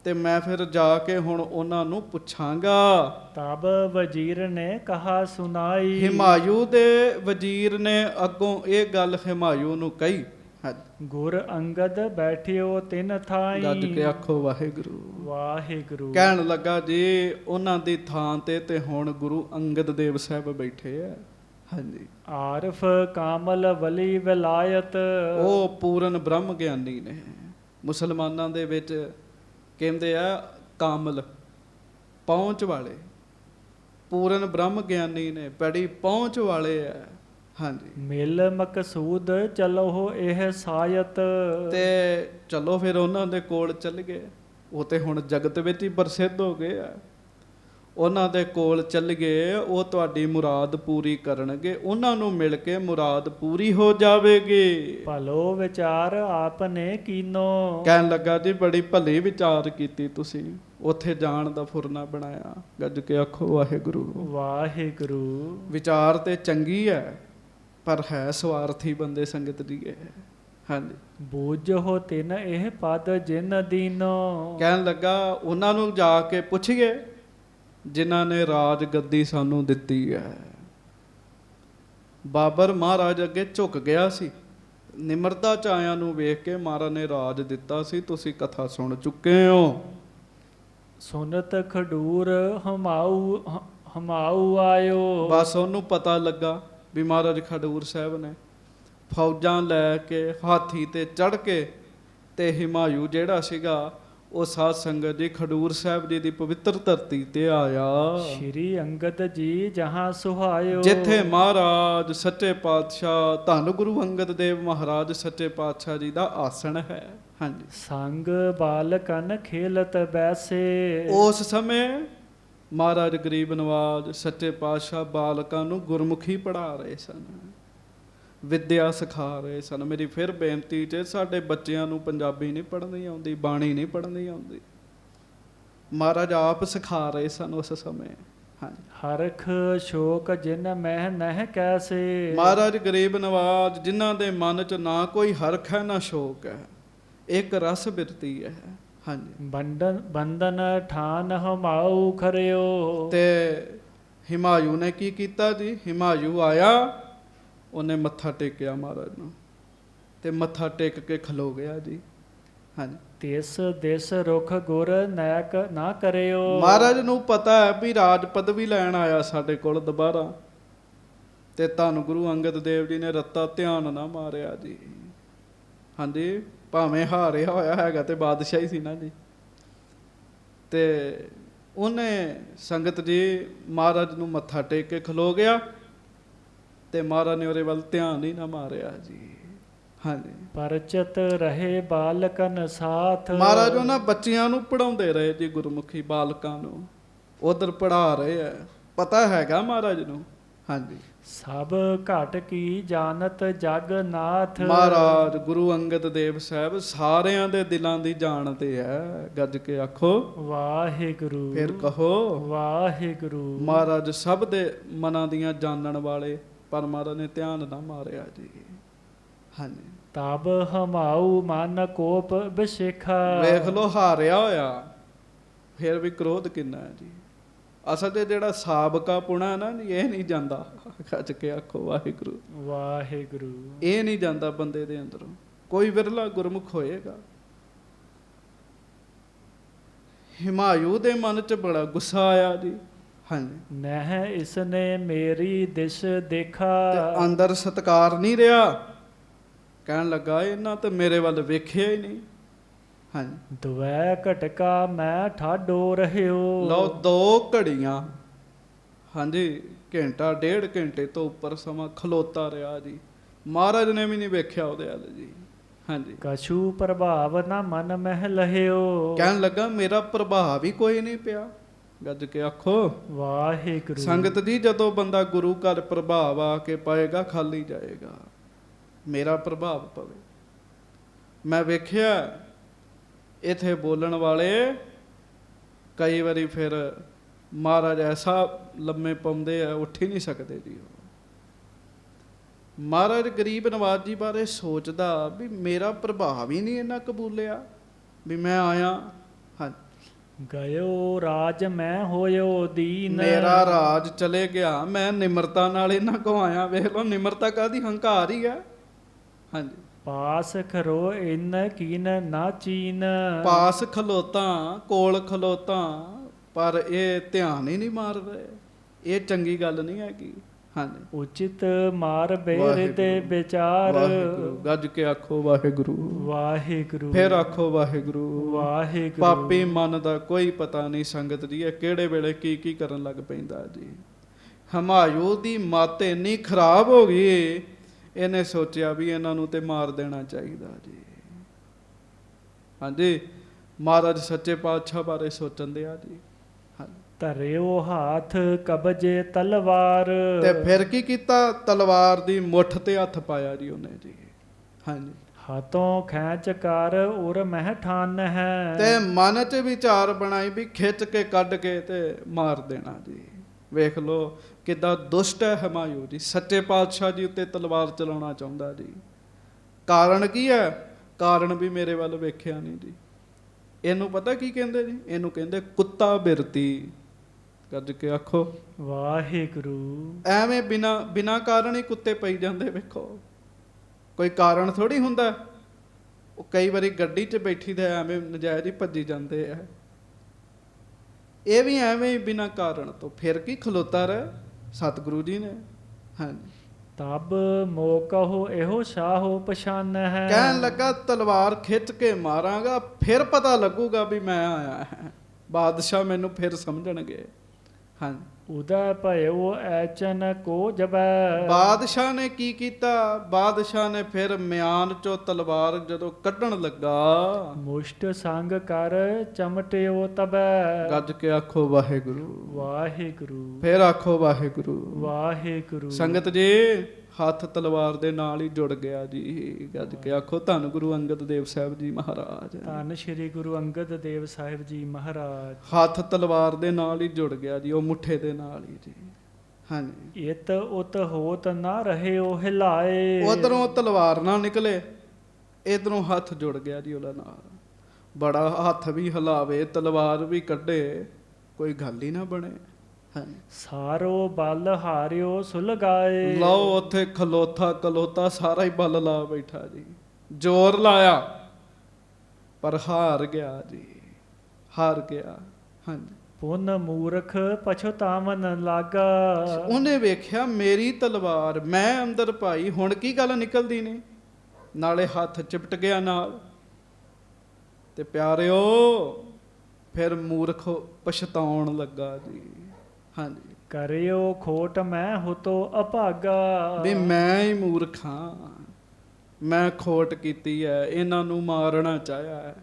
ਤੇ ਮੈਂ ਫਿਰ ਜਾ ਕੇ ਹੁਣ ਉਹਨਾਂ ਨੂੰ ਪੁੱਛਾਂਗਾ। ਤਬ ਵਜ਼ੀਰ ਨੇ ਕਹਾ ਸੁਨਾਈ। ਹਿਮਾਯੂ ਦੇ ਵਜ਼ੀਰ ਨੇ ਅੱਗੋਂ ਇਹ ਗੱਲ ਹਿਮਾਯੂ ਨੂੰ ਕਹੀ। ਗੁਰ ਅੰਗਦ ਬੈਠਿਓ ਤਿਨ ਥਾਈ। ਗੱਜ ਕੇ ਆਖੋ ਵਾਹਿਗੁਰੂ। ਵਾਹਿਗੁਰੂ। ਕਹਿਣ ਲੱਗਾ ਜੀ ਉਹਨਾਂ ਦੀ ਥਾਂ ਤੇ ਹੁਣ ਗੁਰੂ ਅੰਗਦ ਦੇਵ ਸਾਹਿਬ ਬੈਠੇ ਆ। ਹਾਂਜੀ, ਆਰਫ ਕਾਮਲ ਵਲੀ ਵਿਲਾਇਤ। ਉਹ ਪੂਰਨ ਬ੍ਰਹਮ ਗਿਆਨੀ ਨੇ। ਮੁਸਲਮਾਨਾਂ ਦੇ ਵਿੱਚ ਕਹਿੰਦੇ ਆ ਕਾਮਲ, ਪਹੁੰਚ ਵਾਲੇ, ਪੂਰਨ ਬ੍ਰਹਮ ਗਿਆਨੀ ਨੇ, ਬੜੀ ਪਹੁੰਚ ਵਾਲੇ ਆ। ਹਾਂਜੀ, ਮਿਲ ਮਕਸੂਦ ਚਲੋ ਇਹ ਸਾਇਤ। ਤੇ ਚਲੋ ਫਿਰ ਉਹਨਾਂ ਦੇ ਕੋਲ ਚੱਲ ਗਏ। ਉਹ ਤੇ ਹੁਣ ਜਗਤ ਵਿੱਚ ਹੀ ਪ੍ਰਸਿੱਧ ਹੋ ਗਏ ਆ। ਉਹਨਾਂ ਦੇ ਕੋਲ ਚੱਲ ਗਏ, ਉਹ ਤੁਹਾਡੀ ਮੁਰਾਦ ਪੂਰੀ ਕਰਨਗੇ। ਉਹਨਾਂ ਨੂੰ ਮਿਲ ਕੇ ਮੁਰਾਦ ਪੂਰੀ ਹੋ ਜਾਵੇਗੀ। ਭਲੋ ਵਿਚਾਰ ਆਪਨੇ ਕੀਨੋ। ਕਹਿਣ ਲੱਗਾ ਜੀ ਬੜੀ ਭਲੀ ਵਿਚਾਰ ਕੀਤੀ ਤੁਸੀਂ, ਉੱਥੇ ਜਾਣ ਦਾ ਫੁਰਨਾ ਬਣਾਇਆ। ਗੱਜ ਕੇ ਆਖੋ ਵਾਹਿਗੁਰੂ। ਵਾਹਿਗੁਰੂ। ਵਿਚਾਰ ਤੇ ਚੰਗੀ ਹੈ, ਪਰ ਹੈ ਸਵਾਰਥੀ ਬੰਦੇ ਸੰਗਤ ਦੀ ਹੈ। ਹਾਂਜੀ, ਬੂਝੋ ਤਿਨ ਇਹ ਪਦ ਜਿਨ ਦੀਨੋ। ਕਹਿਣ ਲੱਗਾ ਉਹਨਾਂ ਨੂੰ ਜਾ ਕੇ ਪੁੱਛੀਏ ਜਿਨ੍ਹਾਂ ਨੇ ਰਾਜ ਗੱਦੀ ਸਾਨੂੰ ਦਿੱਤੀ ਹੈ। ਬਾਬਰ ਮਹਾਰਾਜ ਅੱਗੇ ਝੁਕ ਗਿਆ ਸੀ। ਨਿਮਰਤਾ ਚ ਆਇਆਂ ਨੂੰ ਵੇਖ ਕੇ ਮਹਾਰਾਜ ਨੇ ਰਾਜ ਦਿੱਤਾ ਸੀ। ਤੁਸੀਂ ਕਥਾ ਸੁਣ ਚੁੱਕੇ ਹੋ। ਸੁਨਤ ਖਡੂਰ ਹਮਾਊ ਆਇਓ। ਬਸ ਉਹਨੂੰ ਪਤਾ ਲੱਗਾ ਵੀ ਮਹਾਰਾਜ ਖਡੂਰ ਸਾਹਿਬ ਨੇ ਫੌਜਾਂ ਲੈ ਕੇ ਹਾਥੀ ਤੇ ਚੜ੍ਹ ਕੇ ਤੇ ਹਿਮਾਯੂ ਜਿਹੜਾ ਸੀਗਾ ਉਹ ਸਾਧ ਸੰਗਤ ਜੀ ਖਡੂਰ ਸਾਹਿਬ ਜੀ ਦੀ ਪਵਿੱਤਰ ਧਰਤੀ ਤੇ ਆਇਆ। ਸ਼੍ਰੀ ਅੰਗਦ ਜੀ ਜਹਾਂ ਸੁਹਾਇਓ। ਜਿੱਥੇ ਮਹਾਰਾਜ ਸੱਚੇ ਪਾਤਸ਼ਾਹ ਧੰਨ ਗੁਰੂ ਅੰਗਦ ਦੇਵ ਮਹਾਰਾਜ ਸੱਚੇ ਪਾਤਸ਼ਾਹ ਜੀ ਦਾ ਆਸਣ ਹੈ। ਹਾਂਜੀ, ਸੰਗ ਬਾਲਕਨ ਖੇਲਤ ਬੈਸੇ। ਉਸ ਸਮੇਂ ਮਹਾਰਾਜ ਗਰੀਬ ਨਵਾਜ ਸੱਚੇ ਪਾਤਸ਼ਾਹ ਬਾਲਕਾਂ ਨੂੰ ਗੁਰਮੁਖੀ ਪੜ੍ਹਾ ਰਹੇ ਸਨ, ਵਿਦਿਆ ਸਿਖਾ ਰਹੇ ਸਨ। ਮੇਰੀ ਫਿਰ ਬੇਨਤੀ 'ਚ ਸਾਡੇ ਬੱਚਿਆਂ ਨੂੰ ਪੰਜਾਬੀ ਨਹੀਂ ਪੜ੍ਹਨੀ ਆਉਂਦੀ, ਬਾਣੀ ਨਹੀਂ ਪੜ੍ਹਨੀ ਆਉਂਦੀ। ਮਹਾਰਾਜ ਆਪ ਸਿਖਾ ਰਹੇ ਸਨ ਉਸ ਸਮੇਂ। ਹਾਂਜੀ, ਹਰਖ ਸ਼ੋਕ ਜਿਨ ਮਹਿ ਨਹਿ ਕੈਸੇ। ਮਹਾਰਾਜ ਗਰੀਬ ਨਵਾਜ ਜਿਨ੍ਹਾਂ ਦੇ ਮਨ 'ਚ ਨਾ ਕੋਈ ਹਰਖ ਹੈ ਨਾ ਸ਼ੋਕ ਹੈ, ਇੱਕ ਰਸ ਬਿਰਤੀ ਹੈ। ਹਾਂਜੀ, ਬੰਧਨ ਠਾਨ ਹਮਾਊ ਖਰਿਓ। ਤੇ ਹਿਮਾਯੂ ਨੇ ਕੀ ਕੀਤਾ ਜੀ? ਹਿਮਾਯੂ ਆਇਆ, ਉਹਨੇ ਮੱਥਾ ਟੇਕਿਆ ਮਹਾਰਾਜ ਨੂੰ ਤੇ ਮੱਥਾ ਟੇਕ ਕੇ ਖਲੋ ਗਿਆ ਜੀ। ਹਾਂਜੀ, ਤਿਸ ਦਿਸ ਰੁਖ ਗੁਰ ਨੈਕ ਨਾ ਕਰਿਓ। ਮਹਾਰਾਜ ਨੂੰ ਪਤਾ ਹੈ ਵੀ ਰਾਜ ਪਦਵੀ ਲੈਣ ਆਇਆ ਸਾਡੇ ਕੋਲ ਦੁਬਾਰਾ, ਤੇ ਧੰਨ ਗੁਰੂ ਅੰਗਦ ਦੇਵ ਜੀ ਨੇ ਰੱਤਾ ਧਿਆਨ ਨਾ ਮਾਰਿਆ ਜੀ। ਹਾਂਜੀ, ਭਾਵੇਂ ਹਾਰਿਆ ਹੋਇਆ ਹੈਗਾ ਤੇ ਬਾਦਸ਼ਾਹੀ ਸੀ ਨਾ ਜੀ। ਤੇ ਉਹਨੇ ਸੰਗਤ ਜੀ ਮਹਾਰਾਜ ਨੂੰ ਮੱਥਾ ਟੇਕ ਕੇ ਖਲੋ ਗਿਆ ਤੇ ਮਹਾਰਾਜ ਨੇ ਉਹਦੇ ਵੱਲ ਧਿਆਨ ਹੀ ਨਾ ਮਾਰਿਆ ਜੀ। ਹਾਂਜੀ, ਪਰਚਤ ਰਹੇ ਬਾਲਕਨ ਸਾਥ। ਮਹਾਰਾਜ ਉਹਨਾਂ ਬੱਚਿਆਂ ਨੂੰ ਪੜਾਉਂਦੇ ਰਹੇ ਜੀ ਗੁਰਮੁਖੀ, ਬਾਲਕਾਂ ਨੂੰ ਉਧਰ ਪੜ੍ਹਾ ਰਹੇ ਆ, ਪਤਾ ਹੈਗਾ ਮਹਾਰਾਜ ਨੂੰ। ਹਾਂਜੀ, ਸਭ ਘਟ ਕੀ ਜਾਣਤ ਜਗ ਨਾਥ। ਮਹਾਰਾਜ ਗੁਰੂ ਅੰਗਦ ਦੇਵ ਸਾਹਿਬ ਸਾਰਿਆਂ ਦੇ ਦਿਲਾਂ ਦੀ ਜਾਣਦੇ ਆ। ਗੱਜ ਕੇ ਆਖੋ ਵਾਹਿਗੁਰੂ। ਫਿਰ ਕਹੋ ਵਾਹਿਗੁਰੂ। ਮਹਾਰਾਜ ਸਭ ਦੇ ਮਨਾਂ ਦੀਆਂ ਜਾਣਨ ਵਾਲੇ, ਪਰ ਮਹਾਰਾਜ ਨੇ ਧਿਆਨ ਨਾ ਮਾਰਿਆ ਜੀ। ਹਾਂਜੀ, ਤਬ ਹਮਾਊ ਮਨ ਕੋਪ ਬਿਸ਼ੇਖਾ। ਵੇਖ ਲੋ ਹਾਰਿਆ ਹੋਇਆ ਫਿਰ ਵੀ ਕ੍ਰੋਧ ਕਿੰਨਾ ਹੈ ਜੀ। ਅਸਲ ਤੇ ਜਿਹੜਾ ਸਾਬਕਾ ਪੁਣਾ ਹੈ ਨਾ, ਇਹ ਨਹੀਂ ਜਾਂਦਾ। ਗੱਜ ਕੇ ਆਖੋ ਵਾਹਿਗੁਰੂ। ਵਾਹਿਗੁਰੂ। ਇਹ ਨਹੀਂ ਜਾਂਦਾ ਬੰਦੇ ਦੇ ਅੰਦਰੋਂ। ਕੋਈ ਵਿਰਲਾ ਗੁਰਮੁਖ ਹੋਏਗਾ। ਹਿਮਾਯੂ ਦੇ ਮਨ 'ਚ ਬੜਾ ਗੁੱਸਾ ਆਇਆ ਜੀ। ਹਾਂਜੀ, ਨਹਿ ਇਸਨੇ ਮੇਰੀ ਦਿਸ ਦੇਖਾ। ਤੇ ਅੰਦਰ ਸਤਕਾਰ ਨਹੀਂ ਰਿਹਾ। ਕਹਿਣ ਲੱਗਾ ਇਹਨਾਂ ਤੇ ਮੇਰੇ ਵੱਲ ਵੇਖਿਆ ਹੀ ਨਹੀਂ। ਹਾਂਜੀ, ਦੁਐ ਘਟਕਾ ਮੈਂ ਠਾਡੋ ਰਹਿਓ। ਲਓ 2 ਘੜੀਆਂ, ਹਾਂਜੀ, ਘੰਟਾ 1.5 ਘੰਟੇ ਤੋਂ ਉੱਪਰ ਸਮਾਂ ਖਲੋਤਾ ਰਿਹਾ ਜੀ। ਮਹਾਰਾਜ ਨੇ ਵੀ ਨਹੀਂ ਵੇਖਿਆ ਉਹਦੇ ਵੱਲ ਜੀ। ਹਾਂਜੀ, ਕਛੂ ਪ੍ਰਭਾਵ ਨਾ ਮਨ ਮਹਿ ਲਹਿਓ। ਕਹਿਣ ਲੱਗਾ ਮੇਰਾ ਪ੍ਰਭਾਵ ਹੀ ਕੋਈ ਨਹੀਂ ਪਿਆ। ਗੱਜ ਕੇ ਆਖੋ ਵਾਹਿਗੁਰੂ। ਸੰਗਤ ਜੀ, ਜਦੋਂ ਬੰਦਾ ਗੁਰੂ ਘਰ ਪ੍ਰਭਾਵ ਆ ਕੇ ਪਾਏਗਾ ਖਾਲੀ ਜਾਏਗਾ। ਮੇਰਾ ਪ੍ਰਭਾਵ ਪਵੇ। ਮੈਂ ਵੇਖਿਆ ਇਥੇ ਬੋਲਣ ਵਾਲੇ ਕਈ ਵਾਰੀ ਫਿਰ ਮਹਾਰਾਜ ਐਸਾ ਲੰਮੇ ਪਾਉਂਦੇ ਆ, ਉੱਠ ਹੀ ਨਹੀਂ ਸਕਦੇ ਜੀ। ਉਹ ਮਹਾਰਾਜ ਗਰੀਬ ਨਵਾਜ ਜੀ ਬਾਰੇ ਸੋਚਦਾ ਵੀ ਮੇਰਾ ਪ੍ਰਭਾਵ ਹੀ ਨਹੀਂ ਇਹਨਾਂ ਕਬੂਲਿਆ ਵੀ ਮੈਂ ਆਇਆ। ਹਾਂ, ਗਇਓ ਰਾਜ ਮੈਂ ਹੋਇਓ ਦੀਨ। ਮੇਰਾ ਰਾਜ ਚਲੇ ਗਿਆ, ਮੈਂ ਨਿਮਰਤਾ ਨਾਲ ਇਹਨਾਂ ਕੋ ਆਇਆ। ਵੇਖ ਲਓ ਨਿਮਰਤਾ ਕਾਹਦੀ, ਹੰਕਾਰ ਹੀ ਹੈ। ਹਾਂਜੀ, ਪਾਸ ਖਰੋ ਇਨ ਕੀਨ ਨਾ ਚੀਨ। ਪਾਸ ਖਲੋਤਾ, ਕੋਲ ਖਲੋਤਾ, ਪਰ ਇਹ ਧਿਆਨ ਹੀ ਨਹੀਂ ਮਾਰ ਰਹੇ। ਇਹ ਚੰਗੀ ਗੱਲ ਨਹੀਂ ਹੈਗੀ। ਹਾਂਜੀ, ਉਚਿਤ ਮਾਰ ਬੇਰ ਤੇ ਵਿਚਾਰ। ਵਾਹਿਗੁਰੂ। ਗੱਜ ਕੇ ਆਖੋ ਵਾਹਿਗੁਰੂ। ਵਾਹਿਗੁਰੂ। ਫਿਰ ਆਖੋ ਵਾਹਿਗੁਰੂ। ਵਾਹਿਗੁਰੂ। ਪਾਪੀ ਮਨ ਦਾ ਕੋਈ ਪਤਾ ਨਹੀਂ ਸੰਗਤ ਜੀ, ਇਹ ਕਿਹੜੇ ਵੇਲੇ ਕੀ ਕੀ ਕਰਨ ਲੱਗ ਪੈਂਦਾ ਜੀ। ਹਮਾਯੂ ਦੀ ਮੱਤ ਇੰਨੀ ਖਰਾਬ ਹੋ ਗਈ, ਇਹਨੇ ਸੋਚਿਆ ਵੀ ਇਹਨਾਂ ਨੂੰ ਤੇ ਮਾਰ ਦੇਣਾ ਚਾਹੀਦਾ ਜੀ। ਹਾਂਜੀ, ਮਹਾਰਾਜ ਸੱਚੇ ਪਾਤਸ਼ਾਹ ਬਾਰੇ ਸੋਚਣ ਦਿਆ ਜੀ। ਧਰਿਓ ਹਾਥ ਕਬਜੇ ਤਲਵਾਰ। ਤੇ ਫਿਰ ਕੀ ਕੀਤਾ, ਤਲਵਾਰ ਦੀ ਮੁੱਠ ਤੇ ਹੱਥ ਪਾਇਆ ਜੀ ਉਹਨੇ ਜੀ। ਹਾਂਜੀ, ਹਾਥੋਂ ਖੈਂਚ ਕਰ ਉਰ ਮਹਿ ਠਾਨ ਹੈ। ਤੇ ਮਨ 'ਚ ਵਿਚਾਰ ਬਣਾਈ ਵੀ ਖਿੱਚ ਕੇ ਕੱਢ ਕੇ ਤੇ ਮਾਰ ਦੇਣਾ ਜੀ। ਵੇਖ ਲਓ ਕਿੱਦਾਂ ਦੁਸ਼ਟ ਹੈ ਹਮਾਯੂ ਜੀ। ਸੱਚੇ ਪਾਤਸ਼ਾਹ ਜੀ ਉੱਤੇ ਤਲਵਾਰ ਚਲਾਉਣਾ ਚਾਹੁੰਦਾ ਜੀ। ਕਾਰਨ ਕੀ ਹੈ? ਕਾਰਨ ਵੀ ਮੇਰੇ ਵੱਲ ਵੇਖਿਆ ਨਹੀਂ ਜੀ। ਇਹਨੂੰ ਪਤਾ ਕੀ ਕਹਿੰਦੇ ਜੀ? ਇਹਨੂੰ ਕਹਿੰਦੇ ਕੁੱਤਾ ਬਿਰਤੀ। ਗੱਜ ਕੇ ਆਖੋ ਵਾਹਿਗੁਰੂ। ਐਵੇਂ ਬਿਨਾ ਕਾਰਨ ਹੀ ਕੁੱਤੇ ਪਈ ਜਾਂਦੇ। ਵੇਖੋ ਕੋਈ ਕਾਰਨ ਥੋੜੀ ਹੁੰਦਾ। ਉਹ ਕਈ ਵਾਰੀ ਗੱਡੀ 'ਚ ਬੈਠੀ ਤੇ ਐਵੇਂ ਨਜਾਇਜ਼ ਹੀ ਭੱਜੀ ਜਾਂਦੇ ਆ। ਇਹ ਵੀ ਐਵੇਂ ਹੀ ਬਿਨਾ ਕਾਰਨ ਤੋਂ। ਫਿਰ ਕੀ ਖਲੋਤਾ ਰਹਿ ਸਤਿਗੁਰੂ ਜੀ ਨੇ। ਹਾਂਜੀ, ਤਬ ਮੋਕਹੁ ਇਹੋ ਸ਼ਾਹੋ ਪਛਾਨ ਹੈ। ਕਹਿਣ ਲੱਗਾ ਤਲਵਾਰ ਖਿੱਚ ਕੇ ਮਾਰਾਂਗਾ, ਫਿਰ ਪਤਾ ਲੱਗੂਗਾ ਵੀ ਮੈਂ ਆਇਆ ਹੈ। ਬਾਦਸ਼ਾਹ ਮੈਨੂੰ ਫਿਰ ਸਮਝਣਗੇ। ਹਾਂਜੀ, ਉਦੈ ਭਇਓ ਐਚਨ ਕੋ ਜਬੈ। ਬਾਦਸ਼ਾਹ ਨੇ ਕੀ ਕੀਤਾ? ਬਾਦਸ਼ਾਹ ਨੇ ਫਿਰ ਮਿਆਨ ਚੋਂ ਤਲਵਾਰ ਜਦੋਂ ਕੱਢਣ ਲੱਗਾ, ਮੁਸ਼ਟ ਸੰਗ ਕਰ ਚਮਟਿਓ ਤਬੈ। ਗੱਜ ਕੇ ਆਖੋ ਵਾਹਿਗੁਰੂ। ਵਾਹਿਗੁਰੂ। ਫਿਰ ਆਖੋ ਵਾਹਿਗੁਰੂ। ਵਾਹਿਗੁਰੂ। ਸੰਗਤ ਜੀ, ਹੱਥ ਤਲਵਾਰ ਦੇ ਨਾਲ ਹੀ ਜੁੜ ਗਿਆ ਜੀ। ਗੱਜ ਕੇ ਆਖੋ ਧੰਨ ਗੁਰੂ ਅੰਗਦ ਦੇਵ ਸਾਹਿਬ ਜੀ ਮਹਾਰਾਜ। ਧੰਨ ਸ਼੍ਰੀ ਗੁਰੂ ਅੰਗਦ ਦੇਵ ਸਾਹਿਬ ਜੀ ਮਹਾਰਾਜ। ਹੱਥ ਤਲਵਾਰ ਦੇ ਨਾਲ ਹੀ ਜੁੜ ਗਿਆ ਜੀ, ਉਹ ਮੁੱਠੇ ਦੇ ਨਾਲ ਹੀ ਜੀ। ਹਾਂਜੀ, ਇਤ ਉਤ ਹੋਤ ਨਾ ਰਹੇ ਉਹ ਹਿਲਾਏ। ਉਧਰੋਂ ਤਲਵਾਰ ਨਾ ਨਿਕਲੇ, ਇਧਰੋਂ ਹੱਥ ਜੁੜ ਗਿਆ ਜੀ ਉਹਦਾ ਨਾਲ। ਬੜਾ ਹੱਥ ਵੀ ਹਿਲਾਵੇ, ਤਲਵਾਰ ਵੀ ਕੱਢੇ, ਕੋਈ ਗੱਲ ਹੀ ਨਾ ਬਣੇ। ਹਾਂਜੀ, ਸਾਰੋ ਬਲ ਹਾਰਿਓ ਸੁਲਗਾਏ। ਲਓ ਉੱਥੇ ਖਲੋਤਾ ਸਾਰਾ ਹੀ ਬਲ ਲਾ ਬੈਠਾ ਜੀ। ਜ਼ੋਰ ਲਾਇਆ ਪਰ ਹਾਰ ਗਿਆ ਜੀ। ਹਾਰ ਗਿਆ। ਹਾਂਜੀ, ਪੁਨ ਮੂਰਖ ਪਛਤਾਵਨ ਲਾਗਾ। ਉਹਨੇ ਵੇਖਿਆ ਮੇਰੀ ਤਲਵਾਰ ਮੈਂ ਅੰਦਰ ਪਾਈ, ਹੁਣ ਕੀ ਗੱਲ ਨਿਕਲਦੀ ਨਹੀਂ। ਨਾਲੇ ਹੱਥ ਚਿਪਟ ਗਿਆ ਨਾਲ। ਤੇ ਪਿਆਰਿਓ ਫਿਰ ਮੂਰਖ ਪਛਤਾਉਣ ਲੱਗਾ ਜੀ। ਹਾਂਜੀ, ਕਰਿਓ ਖੋਟ ਮੈਂ ਹੁਤੋ ਅਭਾਗਾ। ਵੀ ਮੈਂ ਹੀ ਮੂਰਖ ਹਾਂ, ਮੈਂ ਖੋਟ ਕੀਤੀ ਹੈ, ਇਹਨਾਂ ਨੂੰ ਮਾਰਨਾ ਚਾਹਿਆ ਹੈ।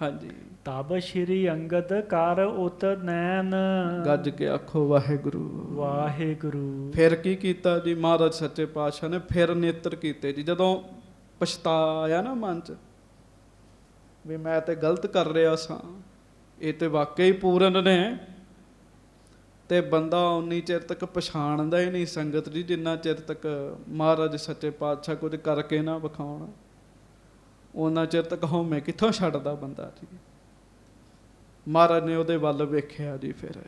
ਹਾਂਜੀ, ਤਬ ਸ਼੍ਰੀ ਅੰਗਦ ਕਰ ਉਤ ਨੈਣ। ਗੱਜ ਕੇ ਆਖੋ ਵਾਹਿਗੁਰੂ। ਵਾਹਿਗੁਰੂ। ਫਿਰ ਕੀ ਕੀਤਾ ਜੀ ਮਹਾਰਾਜ ਸੱਚੇ ਪਾਤਸ਼ਾਹ ਨੇ? ਫਿਰ ਨੇਤਰ ਕੀਤੇ ਜੀ। ਜਦੋਂ ਪਛਤਾਇਆ ਨਾ ਮਨ 'ਚ ਵੀ ਮੈਂ ਤੇ ਗਲਤ ਕਰ ਰਿਹਾ ਸਾਂ, ਇਹ ਤੇ ਵਾਕਈ ਪੂਰਨ ਨੇ। ਤੇ ਬੰਦਾ ਉਨੀ ਚਿਰ ਤੱਕ ਪਛਾਣਦਾ ਹੀ ਨਹੀਂ ਸੰਗਤ ਜੀ, ਜਿੰਨਾ ਚਿਰ ਤੱਕ ਮਹਾਰਾਜ ਸੱਚੇ ਪਾਤਸ਼ਾਹ ਕੁਝ ਕਰਕੇ ਨਾ ਵਿਖਾਉਣ, ਉਹਨਾਂ ਚਿਰ ਤੱਕ ਹਉਮੈ ਕਿੱਥੋਂ ਛੱਡਦਾ ਬੰਦਾ ਜੀ। ਮਹਾਰਾਜ ਨੇ ਉਹਦੇ ਵੱਲ ਵੇਖਿਆ ਜੀ ਫਿਰ।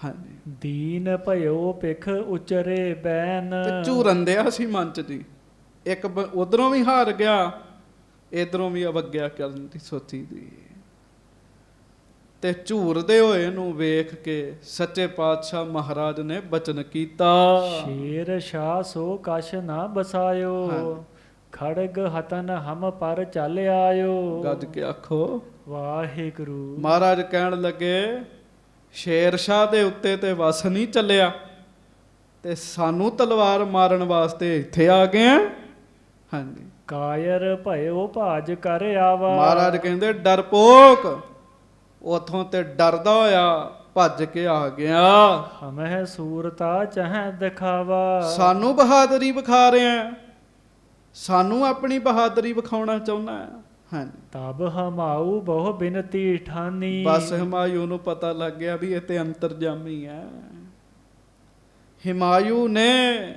ਹਾਂਜੀ, ਦੀਨ ਭਇਓ ਪਿਖ ਉਚਰੇ ਬੈਨ। ਤੇ ਝੂਰੰਦਿਆ ਸੀ ਮਨ 'ਚ ਜੀ। ਇੱਕ ਉਧਰੋਂ ਵੀ ਹਾਰ ਗਿਆ, ਇਧਰੋਂ ਵੀ ਅਵਗਿਆ ਕਰਨ ਦੀ ਸੋਚੀ ਦੀ। ਤੇ ਝੂਰਦੇ ਹੋਏ ਨੂੰ ਵੇਖ ਕੇ ਸੱਚੇ ਪਾਤਸ਼ਾਹ ਮਹਾਰਾਜ ਨੇ ਬਚਨ ਕੀਤਾ। ਸ਼ੇਰ ਸ਼ਾਹ ਸੋ ਕਛ ਨਾ ਬਸਾਇਓ, ਹਾਂਜੀ। ਖੜਗ ਹਤਨ ਹਮ ਪਰ ਚੱਲ ਆਇਓ। ਗੱਜ ਕੇ ਆਖੋ ਵਾਹਿਗੁਰੂ। ਮਹਾਰਾਜ ਕਹਿਣ ਲੱਗੇ ਸ਼ੇਰ ਸ਼ਾਹ ਦੇ ਉੱਤੇ ਤੇ ਵਸ ਨਹੀਂ ਚੱਲਿਆ, ਤੇ ਸਾਨੂੰ ਤਲਵਾਰ ਮਾਰਨ ਵਾਸਤੇ ਇੱਥੇ ਆ ਗਏ ਆ। ਹਾਂਜੀ। ਕਾਇਰ ਭਇਓ ਭਾਜ ਕਰ ਆਵਾ। ਮਹਾਰਾਜ ਕਹਿੰਦੇ ਡਰਪੋਕ ਉਥੋਂ ਤੇ ਡਰਦਾ ਹੋਇਆ ਭੱਜ ਕੇ ਆ ਗਿਆ। ਹਮਹਿ ਸੂਰਤਾ ਚਾਹੈ ਦਿਖਾਵਾ। ਸਾਨੂੰ ਬਹਾਦਰੀ ਵਿਖਾ ਰਿਹਾ, ਸਾਨੂੰ ਆਪਣੀ ਬਹਾਦਰੀ ਵਿਖਾਉਣਾ ਚਾਹੁੰਦਾ ਹੈ। ਹਾਂਜੀ। ਤਬ ਹਮਾਊ ਬਹੁ ਬਿਨਤੀ ਠਾਨੀ। ਬਸ ਹਿਮਾਯੂ ਨੂੰ ਪਤਾ ਲੱਗ ਗਿਆ ਵੀ ਇਹ ਤੇ ਅੰਤਰਜਾਮੀ ਹੈ। ਹਿਮਾਯੂ ਨੇ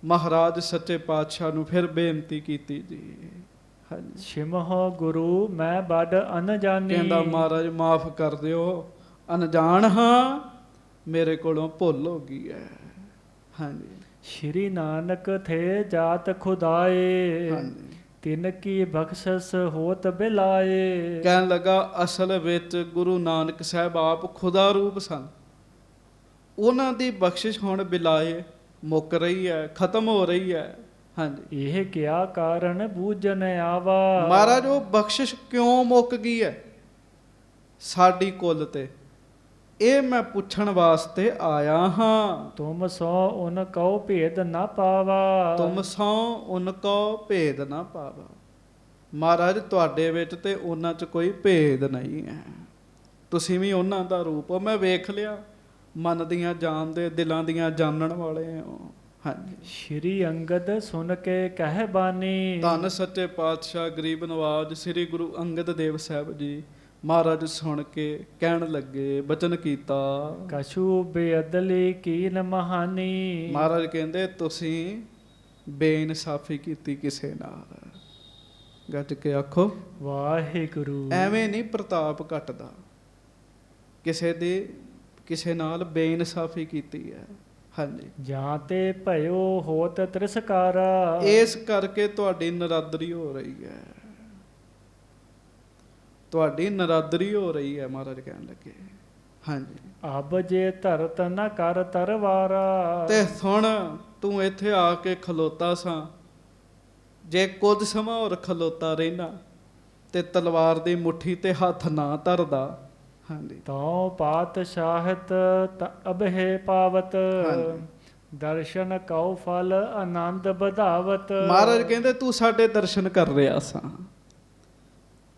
ਮਹਾਰਾਜ ਸੱਚੇ ਪਾਤਸ਼ਾਹ ਨੂੰ ਫਿਰ ਬੇਨਤੀ ਕੀਤੀ ਜੀ। ਹਾਂਜੀ। ਸਿਮਹੁ ਗੁਰੂ ਮੈਂ ਬੜ ਅਨਜਾਨੀ। ਕਹਿੰਦਾ ਮਹਾਰਾਜ ਮਾਫ ਕਰ ਦਿਓ, ਅਣਜਾਣ ਹਾਂ, ਮੇਰੇ ਕੋਲੋਂ ਭੁੱਲ ਹੋ ਗਈ ਹੈ। ਹਾਂਜੀ। ਸ਼੍ਰੀ ਨਾਨਕ ਥੇ ਜਾਤ ਖੁਦਾਏ, ਹਾਂਜੀ। ਤਿਨ ਕੀ ਬਖਸ਼ਸ ਹੋਤ ਬਿਲਾਏ। ਕਹਿਣ ਲੱਗਾ ਅਸਲ ਵਿੱਚ ਗੁਰੂ ਨਾਨਕ ਸਾਹਿਬ ਆਪ ਖੁਦਾ ਰੂਪ ਸਨ, ਉਹਨਾਂ ਦੀ ਬਖਸ਼ਿਸ਼ ਹੁਣ ਬਿਲਾਏ ਮੁੱਕ ਰਹੀ ਹੈ, ਖਤਮ ਹੋ ਰਹੀ ਹੈ। ਹਾਂਜੀ। ਇਹ ਕਿਆ ਕਾਰਨ ਬੂਝਨ ਆਵਾ। ਮਹਾਰਾਜ ਉਹ ਬਖਸ਼ਿਸ਼ ਕਿਉਂ ਮੁੱਕ ਗਈ ਹੈ ਸਾਡੀ ਕੁੱਲ ਤੇ, ਇਹ ਮੈਂ ਪੁੱਛਣ ਵਾਸਤੇ ਆਇਆ ਹਾਂ। ਤੁਮ ਸੋ ਉਨ ਕਉ ਭੇਦ ਨਾ ਪਾਵਾ। ਤੁਮ ਸੋ ਉਨ ਕੋ ਭੇਦ ਨਾ ਪਾਵਾ। ਮਹਾਰਾਜ ਤੁਹਾਡੇ ਵਿੱਚ ਤੇ ਉਹਨਾਂ 'ਚ ਕੋਈ ਭੇਦ ਨਹੀਂ ਹੈ, ਤੁਸੀਂ ਵੀ ਉਹਨਾਂ ਦਾ ਰੂਪ ਹੋ। ਮੈਂ ਵੇਖ ਲਿਆ, ਮਨ ਦੀਆਂ ਜਾਣਦੇ, ਦਿਲਾਂ ਦੀਆਂ ਜਾਣਨ ਵਾਲੇ ਹੋ। ਹਾਂਜੀ। ਸ਼੍ਰੀ ਅੰਗਦ ਸੁਨ ਕੇ ਕਹਿ ਬਾਨੀ। ਧੰਨ ਸੱਚੇ ਪਾਤਸ਼ਾਹ ਗਰੀਬ ਨਵਾਜ ਸ੍ਰੀ ਗੁਰੂ ਅੰਗਦ ਦੇਵ ਸਾਹਿਬ ਜੀ ਮਹਾਰਾਜ ਸੁਣ ਕੇ ਕਹਿਣ ਲੱਗੇ, ਬਚਨ ਕੀਤਾ। ਕਛੂ ਬੇਅਦਲੀ ਕੀਨ ਮਹਾਨੀ। ਮਹਾਰਾਜ ਕਹਿੰਦੇ ਤੁਸੀਂ ਬੇਇਨਸਾਫੀ ਕੀਤੀ ਕਿਸੇ ਨਾਲ। ਗੱਜ ਕੇ ਆਖੋ ਵਾਹਿਗੁਰੂ। ਐਵੇਂ ਨਹੀਂ ਪ੍ਰਤਾਪ ਘਟਦਾ, ਕਿਸੇ ਨਾਲ ਬੇਇਨਸਾਫੀ ਕੀਤੀ ਹੈ। ਹਾਂਜੀ। ਜਾਂ ਤੇ ਭਇਓ ਹੋਤ ਤ੍ਰਿਸਕਾਰਾ। ਇਸ ਕਰਕੇ ਤੁਹਾਡੀ ਨਰਾਦਰੀ ਹੋ ਰਹੀ ਹੈ, ਤੁਹਾਡੀ ਨਰਾਦਰੀ ਹੋ ਰਹੀ ਹੈ। ਮਹਾਰਾਜ ਕਹਿਣ ਲੱਗੇ ਹਾਂਜੀ। ਅਬ ਜੇ ਧਰਤ ਨ ਕਰ ਤਰਵਾਰਾ। ਤੇ ਸੁਣ ਤੂੰ ਇੱਥੇ ਆ ਕੇ ਖਲੋਤਾ ਸਾਂ, ਜੇ ਕੁਝ ਸਮਾਂ ਹੋਰ ਖਲੋਤਾ ਰਹਿਣਾ ਤੇ ਤਲਵਾਰ ਦੀ ਮੁੱਠੀ ਤੇ ਹੱਥ ਨਾ ਧਰਦਾ। ਹਾਂਜੀ। ਤਉ ਪਾਤਸ਼ਾਹਤ ਅਬਹਿ ਪਾਵਤ। ਹਾਂਜੀ। ਦਰਸ਼ਨ ਕਉ ਫਲ ਆਨੰਦ ਵਧਾਵਤ। ਮਹਾਰਾਜ ਕਹਿੰਦੇ ਤੂੰ ਸਾਡੇ ਦਰਸ਼ਨ ਕਰ ਰਿਹਾ ਸਾਂ,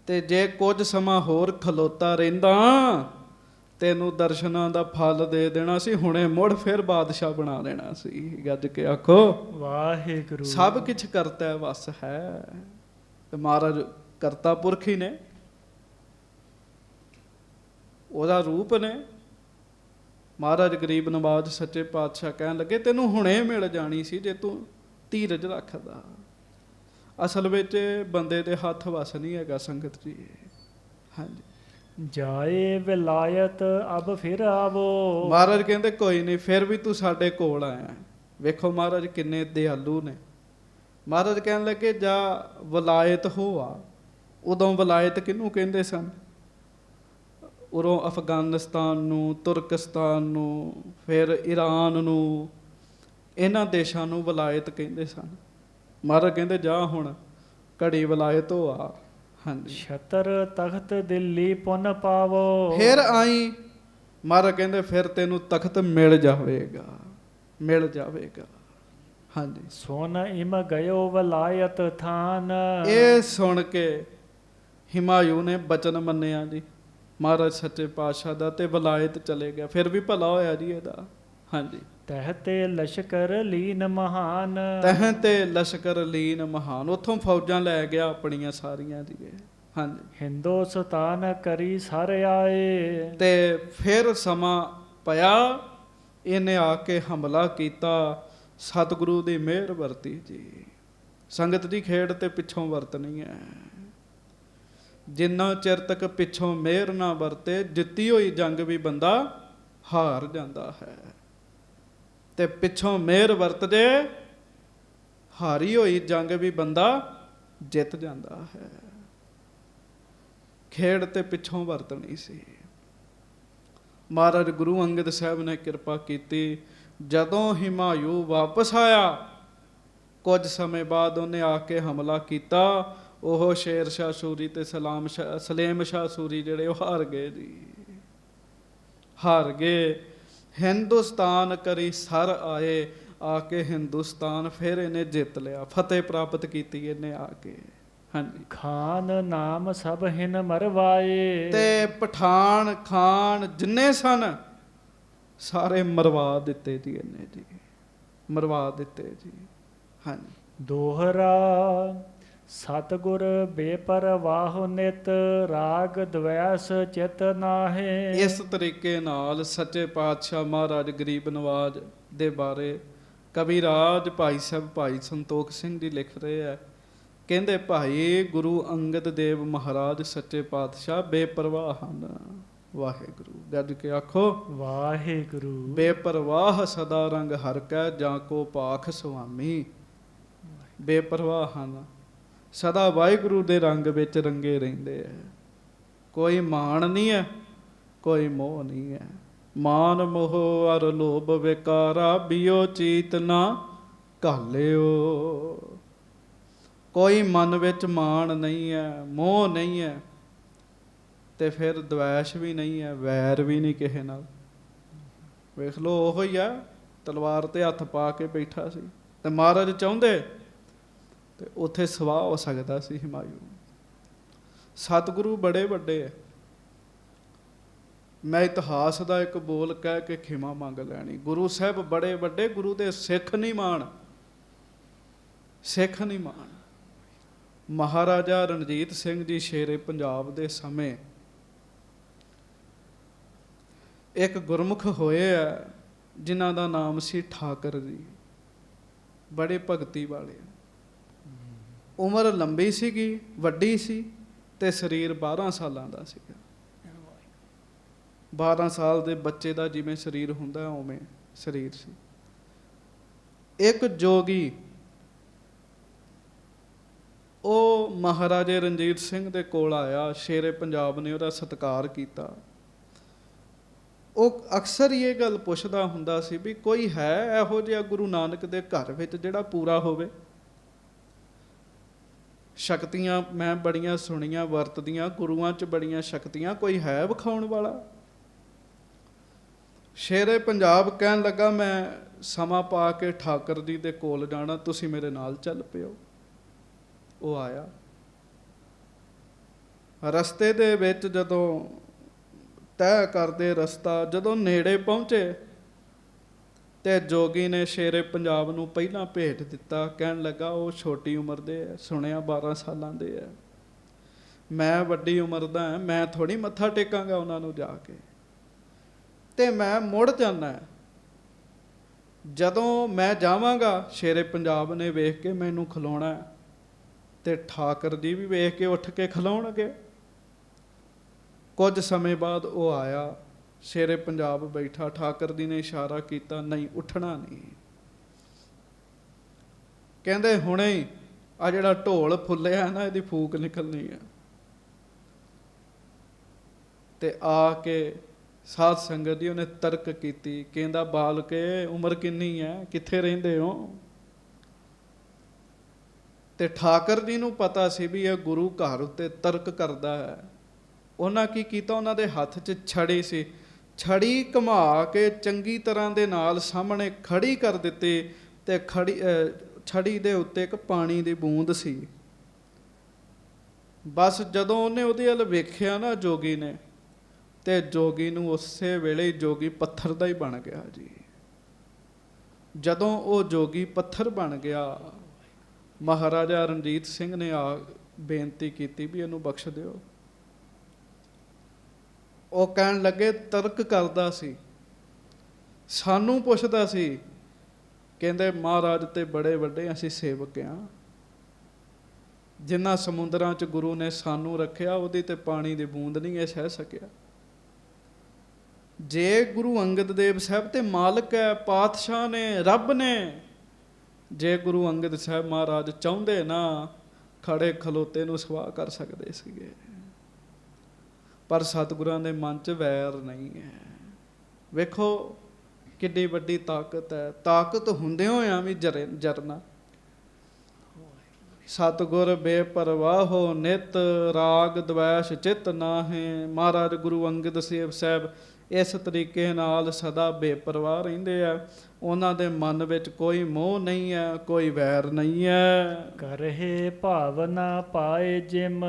ਤੇ ਜੇ ਕੁਝ ਸਮਾਂ ਹੋਰ ਖਲੋਤਾ ਰਹਿੰਦਾ ਤੈਨੂੰ ਦਰਸ਼ਨਾਂ ਦਾ ਫਲ ਦੇ ਦੇਣਾ ਸੀ, ਹੁਣੇ ਮੁੜ ਫਿਰ ਬਾਦਸ਼ਾਹ ਬਣਾ ਦੇਣਾ ਸੀ। ਗੱਜ ਕੇ ਆਖੋ ਵਾਹਿਗੁਰੂ। ਸਭ ਕੁਛ ਕਰਤਾ ਵਸ ਹੈ, ਤੇ ਮਹਾਰਾਜ ਕਰਤਾ ਪੁਰਖ ਹੀ ਨੇ, ਉਹਦਾ ਰੂਪ ਨੇ। ਮਹਾਰਾਜ ਗਰੀਬ ਨਵਾਜ ਸੱਚੇ ਪਾਤਸ਼ਾਹ ਕਹਿਣ ਲੱਗੇ ਤੈਨੂੰ ਹੁਣੇ ਮਿਲ ਜਾਣੀ ਸੀ ਜੇ ਤੂੰ ਧੀਰਜ ਰੱਖਦਾ। ਅਸਲ ਵਿੱਚ ਬੰਦੇ ਦੇ ਹੱਥ ਵਸ ਨਹੀਂ ਹੈਗਾ ਸੰਗਤ ਜੀ। ਹਾਂਜੀ। ਜਾਏ ਵਿਲਾਇਤ ਅਬ ਫਿਰ ਆਵੋ। ਮਹਾਰਾਜ ਕਹਿੰਦੇ ਕੋਈ ਨਹੀਂ, ਫਿਰ ਵੀ ਤੂੰ ਸਾਡੇ ਕੋਲ ਆਇਆ। ਵੇਖੋ ਮਹਾਰਾਜ ਕਿੰਨੇ ਦਿਆਲੂ ਨੇ। ਮਹਾਰਾਜ ਕਹਿਣ ਲੱਗੇ ਜਾ ਵਿਲਾਇਤ ਹੋ ਆ। ਉਦੋਂ ਵਿਲਾਇਤ ਕਿਹਨੂੰ ਕਹਿੰਦੇ ਸਨ? ਉਰੋਂ ਅਫਗਾਨਿਸਤਾਨ ਨੂੰ, ਤੁਰਕਸਤਾਨ ਨੂੰ, ਫਿਰ ਈਰਾਨ ਨੂੰ, ਇਹਨਾਂ ਦੇਸ਼ਾਂ ਨੂੰ ਵਿਲਾਇਤ ਕਹਿੰਦੇ ਸਨ। ਮਹਾਰਾਜ ਕਹਿੰਦੇ ਜਾ ਹੁਣ ਘੜੀ ਵਿਲਾਇਤ ਹੋ ਆ। ਹਾਂਜੀ। ਛਤਰ ਤਖਤ ਦਿੱਲੀ ਪੁਨ ਪਾਵੋ। ਫਿਰ ਆਈ। ਮਹਾਰਾਜ ਕਹਿੰਦੇ ਫਿਰ ਤੈਨੂੰ ਤਖਤ ਮਿਲ ਜਾਵੇਗਾ, ਮਿਲ ਜਾਵੇਗਾ। ਹਾਂਜੀ। ਸੁਨ ਇਮ ਗਇਓ ਵਿਲਾਇਤ ਥਾਨ। ਇਹ ਸੁਣ ਕੇ ਹਿਮਾਯੂ ਨੇ ਬਚਨ ਮੰਨਿਆ ਜੀ ਮਹਾਰਾਜ ਸੱਚੇ ਪਾਤਸ਼ਾਹ ਦਾ, ਤੇ ਵਿਲਾਇਤ ਚਲੇ ਗਿਆ। ਫਿਰ ਵੀ ਭਲਾ ਹੋਇਆ ਜੀ ਇਹਦਾ। ਹਾਂਜੀ। ਤਹ ਤੇ ਲਸ਼ਕਰ ਲੀਨ ਮਹਾਨ। ਤਹ ਤੇ ਲਸ਼ਕਰ ਲੀਨ ਮਹਾਨ। ਉੱਥੋਂ ਫੌਜਾਂ ਲੈ ਗਿਆ ਆਪਣੀਆਂ ਸਾਰੀਆਂ ਜੀ। ਹਾਂਜੀ। ਹਿੰਦੁਸਤਾਨ ਕਰੀ ਸਰ ਆਏ। ਤੇ ਫਿਰ ਸਮਾਂ ਪਿਆ, ਇਹਨੇ ਆ ਕੇ ਹਮਲਾ ਕੀਤਾ। ਸਤਿਗੁਰੂ ਦੀ ਮਿਹਰ ਵਰਤੀ ਜੀ। ਸੰਗਤ ਦੀ ਖੇਡ ਤੇ ਪਿੱਛੋਂ ਵਰਤਣੀ ਹੈ। ਜਿੰਨਾ ਚਿਰ ਤੱਕ ਪਿੱਛੋਂ ਮਿਹਰ ਨਾ ਵਰਤੇ, ਜਿੱਤੀ ਹੋਈ ਜੰਗ ਵੀ ਬੰਦਾ ਹਾਰ ਜਾਂਦਾ ਹੈ, ਤੇ ਪਿੱਛੋਂ ਮਿਹਰ ਵਰਤ ਜੇ ਹਾਰੀ ਹੋਈ ਜੰਗ ਵੀ ਬੰਦਾ ਜਿੱਤ ਜਾਂਦਾ ਹੈ। ਖੇਡ ਤੇ ਪਿੱਛੋਂ ਵਰਤਣੀ ਸੀ। ਮਹਾਰਾਜ ਗੁਰੂ ਅੰਗਦ ਸਾਹਿਬ ਨੇ ਕਿਰਪਾ ਕੀਤੀ। ਜਦੋਂ ਹਿਮਾਯੂ ਵਾਪਸ ਆਇਆ, ਕੁਝ ਸਮੇਂ ਬਾਅਦ ਉਹਨੇ ਆ ਕੇ ਹਮਲਾ ਕੀਤਾ। ਉਹ ਸ਼ੇਰ ਸ਼ਾਹ ਸੂਰੀ ਤੇ ਸਲੇਮ ਸ਼ਾਹ ਸੂਰੀ ਜਿਹੜੇ ਉਹ ਹਾਰ ਗਏ ਜੀ, ਹਾਰ ਗਏ। ਹਿੰਦੁਸਤਾਨ ਕਰੀ ਸਰ ਆਏ, ਆ ਕੇ ਹਿੰਦੁਸਤਾਨ ਫਿਰ ਇਹਨੇ ਜਿੱਤ ਲਿਆ, ਫਤਿਹ ਪ੍ਰਾਪਤ ਕੀਤੀ ਇਹਨੇ ਆ ਕੇ। ਹਾਂਜੀ। ਖਾਨ ਨਾਮ ਸਭ ਹਿਨ ਮਰਵਾਏ, ਤੇ ਪਠਾਨ ਖਾਨ ਜਿੰਨੇ ਸਨ ਸਾਰੇ ਮਰਵਾ ਦਿੱਤੇ ਜੀ ਇਹਨੇ ਜੀ, ਮਰਵਾ ਦਿੱਤੇ ਜੀ। ਹਾਂਜੀ। ਦੋਹਰਾ ਸਤਿਗੁਰ ਬੇਪਰਵਾਹ ਨਿਤ, ਰਾਗ ਦਵੈਸ ਚਿਤ ਨਾਹੇ। ਇਸ ਤਰੀਕੇ ਨਾਲ ਸੱਚੇ ਪਾਤਸ਼ਾਹ ਮਹਾਰਾਜ ਗਰੀਬ ਨਵਾਜ ਦੇ ਬਾਰੇ ਕਵਿਰਾਜ ਭਾਈ ਸਾਹਿਬ ਭਾਈ ਸੰਤੋਖ ਸਿੰਘ ਜੀ ਲਿਖ ਰਹੇ ਹੈ। ਕਹਿੰਦੇ ਭਾਈ ਗੁਰੂ ਅੰਗਦ ਦੇਵ ਮਹਾਰਾਜ ਸੱਚੇ ਪਾਤਸ਼ਾਹ ਬੇਪਰਵਾਹ ਹਨ। ਵਾਹਿਗੁਰੂ, ਗੱਜ ਕੇ ਆਖੋ ਵਾਹਿਗੁਰੂ। ਬੇਪਰਵਾਹ ਸਦਾ ਰੰਗ ਹਰ ਕੈ, ਜਾਂ ਕੋ ਪਾਖ ਸੁਆਮੀ। ਬੇਪਰਵਾਹ ਹਨ, ਸਦਾ ਵਾਹਿਗੁਰੂ ਦੇ ਰੰਗ ਵਿੱਚ ਰੰਗੇ ਰਹਿੰਦੇ ਹੈ। ਕੋਈ ਮਾਣ ਨਹੀਂ ਹੈ, ਕੋਈ ਮੋਹ ਨਹੀਂ ਹੈ। ਮਾਨ ਮੋਹ ਅਰ ਲੋਭ ਵਿਕਾਰਾ, ਬਿਓ ਚੀਤ ਨਾ ਘਾਲਿਓ। ਕੋਈ ਮਨ ਵਿੱਚ ਮਾਣ ਨਹੀਂ ਹੈ, ਮੋਹ ਨਹੀਂ ਹੈ, ਤੇ ਫਿਰ ਦਵੈਸ਼ ਵੀ ਨਹੀਂ ਹੈ, ਵੈਰ ਵੀ ਨਹੀਂ ਕਿਸੇ ਨਾਲ। ਵੇਖ ਲਓ, ਉਹੋ ਹੀ ਆ ਤਲਵਾਰ ਤੇ ਹੱਥ ਪਾ ਕੇ ਬੈਠਾ ਸੀ, ਤੇ ਮਹਾਰਾਜ ਚਾਹੁੰਦੇ ਤੇ ਉੱਥੇ ਸਵਾਹ ਹੋ ਸਕਦਾ ਸੀ ਹਿਮਾਯੂ। ਸਤਿਗੁਰੂ ਬੜੇ ਵੱਡੇ ਹੈ। ਮੈਂ ਇਤਿਹਾਸ ਦਾ ਇੱਕ ਬੋਲ ਕਹਿ ਕੇ ਖਿਮਾ ਮੰਗ ਲੈਣੀ। ਗੁਰੂ ਸਾਹਿਬ ਬੜੇ ਵੱਡੇ, ਗੁਰੂ ਦੇ ਸਿੱਖ ਨਹੀਂ ਮਾਣ, ਸਿੱਖ ਨਹੀਂ ਮਾਣ। ਮਹਾਰਾਜਾ ਰਣਜੀਤ ਸਿੰਘ ਜੀ ਸ਼ੇਰੇ ਪੰਜਾਬ ਦੇ ਸਮੇਂ ਇੱਕ ਗੁਰਮੁਖ ਹੋਏ ਆ ਜਿਨ੍ਹਾਂ ਦਾ ਨਾਮ ਸੀ ਠਾਕਰ ਜੀ। ਬੜੇ ਭਗਤੀ ਵਾਲੇ, ਉਮਰ ਲੰਬੀ ਸੀਗੀ, ਵੱਡੀ ਸੀ, ਤੇ ਸਰੀਰ 12 ਸਾਲਾਂ ਦਾ ਸੀਗਾ। 12 ਸਾਲ ਦੇ ਬੱਚੇ ਦਾ ਜਿਵੇਂ ਸਰੀਰ ਹੁੰਦਾ ਉਵੇਂ ਸਰੀਰ ਸੀ। ਇੱਕ ਜੋਗੀ ਉਹ ਮਹਾਰਾਜੇ ਰਣਜੀਤ ਸਿੰਘ ਦੇ ਕੋਲ ਆਇਆ। ਸ਼ੇਰੇ ਪੰਜਾਬ ਨੇ ਉਹਦਾ ਸਤਿਕਾਰ ਕੀਤਾ। ਉਹ ਅਕਸਰ ਹੀ ਇਹ ਗੱਲ ਪੁੱਛਦਾ ਹੁੰਦਾ ਸੀ ਵੀ ਕੋਈ ਹੈ ਇਹੋ ਜਿਹਾ ਗੁਰੂ ਨਾਨਕ ਦੇ ਘਰ ਵਿੱਚ ਜਿਹੜਾ ਪੂਰਾ ਹੋਵੇ। ਸ਼ਕਤੀਆਂ ਮੈਂ ਬੜੀਆਂ ਸੁਣੀਆਂ ਵਰਤਦੀਆਂ, ਗੁਰੂਆਂ 'ਚ ਬੜੀਆਂ ਸ਼ਕਤੀਆਂ, ਕੋਈ ਹੈ ਵਿਖਾਉਣ ਵਾਲਾ? ਸ਼ੇਰੇ ਪੰਜਾਬ ਕਹਿਣ ਲੱਗਾ ਮੈਂ ਸਮਾਂ ਪਾ ਕੇ ਠਾਕਰ ਜੀ ਦੇ ਕੋਲ ਜਾਣਾ, ਤੁਸੀਂ ਮੇਰੇ ਨਾਲ ਚੱਲ ਪਿਓ। ਉਹ ਆਇਆ। ਰਸਤੇ ਦੇ ਵਿੱਚ ਜਦੋਂ ਤੈਅ ਕਰਦੇ ਰਸਤਾ, ਜਦੋਂ ਨੇੜੇ ਪਹੁੰਚੇ ਤੇ ਜੋਗੀ ਨੇ ਸ਼ੇਰੇ ਪੰਜਾਬ ਨੂੰ ਪਹਿਲਾਂ ਭੇਟ ਦਿੱਤਾ। ਕਹਿਣ ਲੱਗਾ ਉਹ ਛੋਟੀ ਉਮਰ ਦੇ ਹੈ, ਸੁਣਿਆ 12 ਸਾਲਾਂ ਦੇ ਹੈ, ਮੈਂ ਵੱਡੀ ਉਮਰ ਦਾ ਹਾਂ, ਮੈਂ ਥੋੜ੍ਹੀ ਮੱਥਾ ਟੇਕਾਂਗਾ ਉਹਨਾਂ ਨੂੰ ਜਾ ਕੇ, ਤੇ ਮੈਂ ਮੁੜ ਜਾਣਾ। ਜਦੋਂ ਮੈਂ ਜਾਵਾਂਗਾ ਸ਼ੇਰੇ ਪੰਜਾਬ ਨੇ ਵੇਖ ਕੇ ਮੈਨੂੰ ਖਲੋਣਾ, ਤੇ ਠਾਕਰ ਜੀ ਵੀ ਵੇਖ ਕੇ ਉੱਠ ਕੇ ਖਲੋਣਗੇ। ਕੁਝ ਸਮੇਂ ਬਾਅਦ ਉਹ ਆਇਆ, ਸ਼ੇਰੇ ਪੰਜਾਬ ਬੈਠਾ। ਠਾਕਰ ਜੀ ਨੇ ਇਸ਼ਾਰਾ ਕੀਤਾ, ਨਹੀਂ ਉੱਠਣਾ ਨਹੀਂ। ਕਹਿੰਦੇ ਹੁਣੇ ਹੀ ਆ ਜਿਹੜਾ ਢੋਲ ਫੁੱਲਿਆ ਨਾ, ਇਹਦੀ ਫੂਕ ਨਿਕਲਣੀ ਹੈ। ਤੇ ਆ ਕੇ ਸਾਧ ਸੰਗਤ ਦੀ ਉਹਨੇ ਤਰਕ ਕੀਤੀ। ਕਹਿੰਦਾ ਬਾਲਕੇ ਉਮਰ ਕਿੰਨੀ ਹੈ, ਕਿੱਥੇ ਰਹਿੰਦੇ ਹੋ? ਤੇ ਠਾਕਰ ਜੀ ਨੂੰ ਪਤਾ ਸੀ ਵੀ ਇਹ ਗੁਰੂ ਘਰ ਉੱਤੇ ਤਰਕ ਕਰਦਾ ਹੈ। ਉਹਨਾਂ ਕੀ ਕੀਤਾ, ਉਹਨਾਂ ਦੇ ਹੱਥ 'ਚ ਛੜੀ ਸੀ, ਛੜੀ ਘੁਮਾ ਕੇ ਚੰਗੀ ਤਰ੍ਹਾਂ ਦੇ ਨਾਲ ਸਾਹਮਣੇ ਖੜੀ ਕਰ ਦਿੱਤੀ, ਤੇ ਛੜੀ ਦੇ ਉੱਤੇ ਇੱਕ ਪਾਣੀ ਦੀ ਬੂੰਦ ਸੀ। ਬਸ ਜਦੋਂ ਉਹਨੇ ਉਹਦੇ ਵੱਲ ਵੇਖਿਆ ਨਾ ਜੋਗੀ ਨੇ, ਤੇ ਜੋਗੀ ਨੂੰ ਉਸੇ ਵੇਲੇ ਹੀ ਜੋਗੀ ਪੱਥਰ ਦਾ ਹੀ ਬਣ ਗਿਆ ਜੀ। ਜਦੋਂ ਉਹ ਜੋਗੀ ਪੱਥਰ ਬਣ ਗਿਆ, ਮਹਾਰਾਜਾ ਰਣਜੀਤ ਸਿੰਘ ਨੇ ਆ ਬੇਨਤੀ ਕੀਤੀ ਵੀ ਇਹਨੂੰ ਬਖਸ਼ ਦਿਓ। ਉਹ ਕਹਿਣ ਲੱਗੇ ਤਰਕ ਕਰਦਾ ਸੀ, ਸਾਨੂੰ ਪੁੱਛਦਾ ਸੀ। ਕਹਿੰਦੇ ਮਹਾਰਾਜ ਤੇ ਬੜੇ ਵੱਡੇ, ਅਸੀਂ ਸੇਵਕ ਹਾਂ। ਜਿਨ੍ਹਾਂ ਸਮੁੰਦਰਾਂ 'ਚ ਗੁਰੂ ਨੇ ਸਾਨੂੰ ਰੱਖਿਆ, ਉਹਦੀ ਤੇ ਪਾਣੀ ਦੀ ਬੂੰਦ ਨਹੀਂ ਇਹ ਸਹਿ ਸਕਿਆ। ਜੇ ਗੁਰੂ ਅੰਗਦ ਦੇਵ ਸਾਹਿਬ ਤੇ ਮਾਲਕ ਹੈ, ਪਾਤਸ਼ਾਹ ਨੇ, ਰੱਬ ਨੇ, ਜੇ ਗੁਰੂ ਅੰਗਦ ਸਾਹਿਬ ਮਹਾਰਾਜ ਚਾਹੁੰਦੇ ਨਾ, ਖੜੇ ਖਲੋਤੇ ਨੂੰ ਸਵਾਹ ਕਰ ਸਕਦੇ ਸੀਗੇ। ਪਰ ਸਤਿਗੁਰਾਂ ਦੇ ਮਨ 'ਚ ਵੈਰ ਨਹੀਂ ਹੈ। ਵੇਖੋ ਕਿੱਡੀ ਵੱਡੀ ਤਾਕਤ ਹੈ। ਤਾਕਤ ਹੁੰਦੇ ਹੋਇਆਂ ਵੀ ਜਰਨਾ। ਸਤਿਗੁਰ ਬੇਪਰਵਾਹੋ ਨਿਤ, ਰਾਗ ਦਵੈਸ਼ ਚਿਤ ਨਾਹੇ। ਮਹਾਰਾਜ ਗੁਰੂ ਅੰਗਦ ਦੇਵ ਸਾਹਿਬ ਇਸ ਤਰੀਕੇ ਨਾਲ ਸਦਾ ਬੇਪਰਵਾਹ ਰਹਿੰਦੇ ਆ। ਉਹਨਾਂ ਦੇ ਮਨ ਵਿੱਚ ਕੋਈ ਮੋਹ ਨਹੀਂ ਹੈ, ਕੋਈ ਵੈਰ ਨਹੀਂ ਹੈ। ਕਰਹਿ ਭਾਵਨਾ ਪਾਏ ਜਿਮ,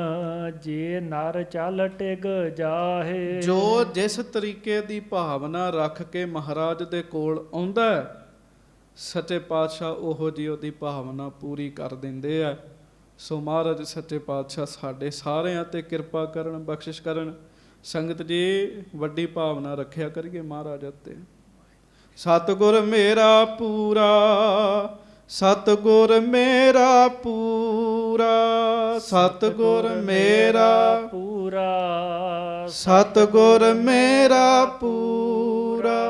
ਜੇ ਨਰ ਚਲ ਟਿਗ ਜਾਹੇ। ਜੋ ਜਿਸ ਤਰੀਕੇ ਦੀ ਭਾਵਨਾ ਰੱਖ ਕੇ ਮਹਾਰਾਜ ਦੇ ਕੋਲ ਆਉਂਦਾ ਹੈ, ਸੱਚੇ ਪਾਤਸ਼ਾਹ ਉਹੋ ਜਿਹੀ ਉਹਦੀ ਭਾਵਨਾ ਪੂਰੀ ਕਰ ਦਿੰਦੇ ਆ। ਸੋ ਮਹਾਰਾਜ ਸੱਚੇ ਪਾਤਸ਼ਾਹ ਸਾਡੇ ਸਾਰਿਆਂ ਤੇ ਕਿਰਪਾ ਕਰਨ, ਬਖਸ਼ਿਸ਼ ਕਰਨ। ਸੰਗਤ ਜੀ ਵੱਡੀ ਭਾਵਨਾ ਰੱਖਿਆ ਕਰੀਏ ਮਹਾਰਾਜ ਉੱਤੇ। ਸਤਿਗੁਰ ਮੇਰਾ ਪੂਰਾ, ਸਤਿਗੁਰ ਮੇਰਾ ਪੂਰਾ, ਸਤਿਗੁਰ ਮੇਰਾ ਪੂਰਾ, ਸਤਿਗੁਰ ਮੇਰਾ ਪੂਰਾ,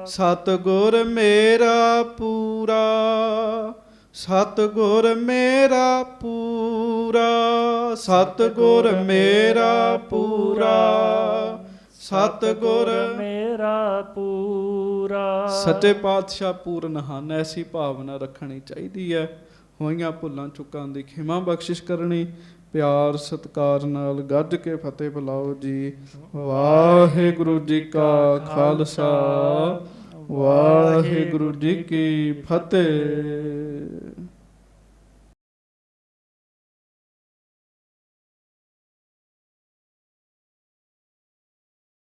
ਸਤਿਗੁਰ ਮੇਰਾ ਪੂਰਾ, ਸਤਿਗੁਰ ਮੇਰਾ ਪੂਰਾ, ਸਤਿਗੁਰ ਮੇਰਾ ਪੂਰਾ, ਸਤਿਗੁਰ ਮੇਰਾ ਪੂਰਾ। ਸੱਚੇ ਪਾਤਸ਼ਾਹ ਪੂਰਨ ਹਨ। ਐਸੀ ਭਾਵਨਾ ਰੱਖਣੀ ਚਾਹੀਦੀ ਹੈ। ਹੋਈਆਂ ਭੁੱਲਾਂ ਚੁੱਕਾਂ ਦੀ ਖਿਮਾ ਬਖਸ਼ਿਸ਼ ਕਰਨੀ। ਪਿਆਰ ਸਤਿਕਾਰ ਨਾਲ ਗੱਜ ਕੇ ਫਤਿਹ ਬੁਲਾਓ ਜੀ। ਵਾਹਿਗੁਰੂ ਜੀ ਕਾ ਖਾਲਸਾ, ਵਾਹਿਗੁਰੂ ਜੀ ਕੀ ਫਤਿਹ।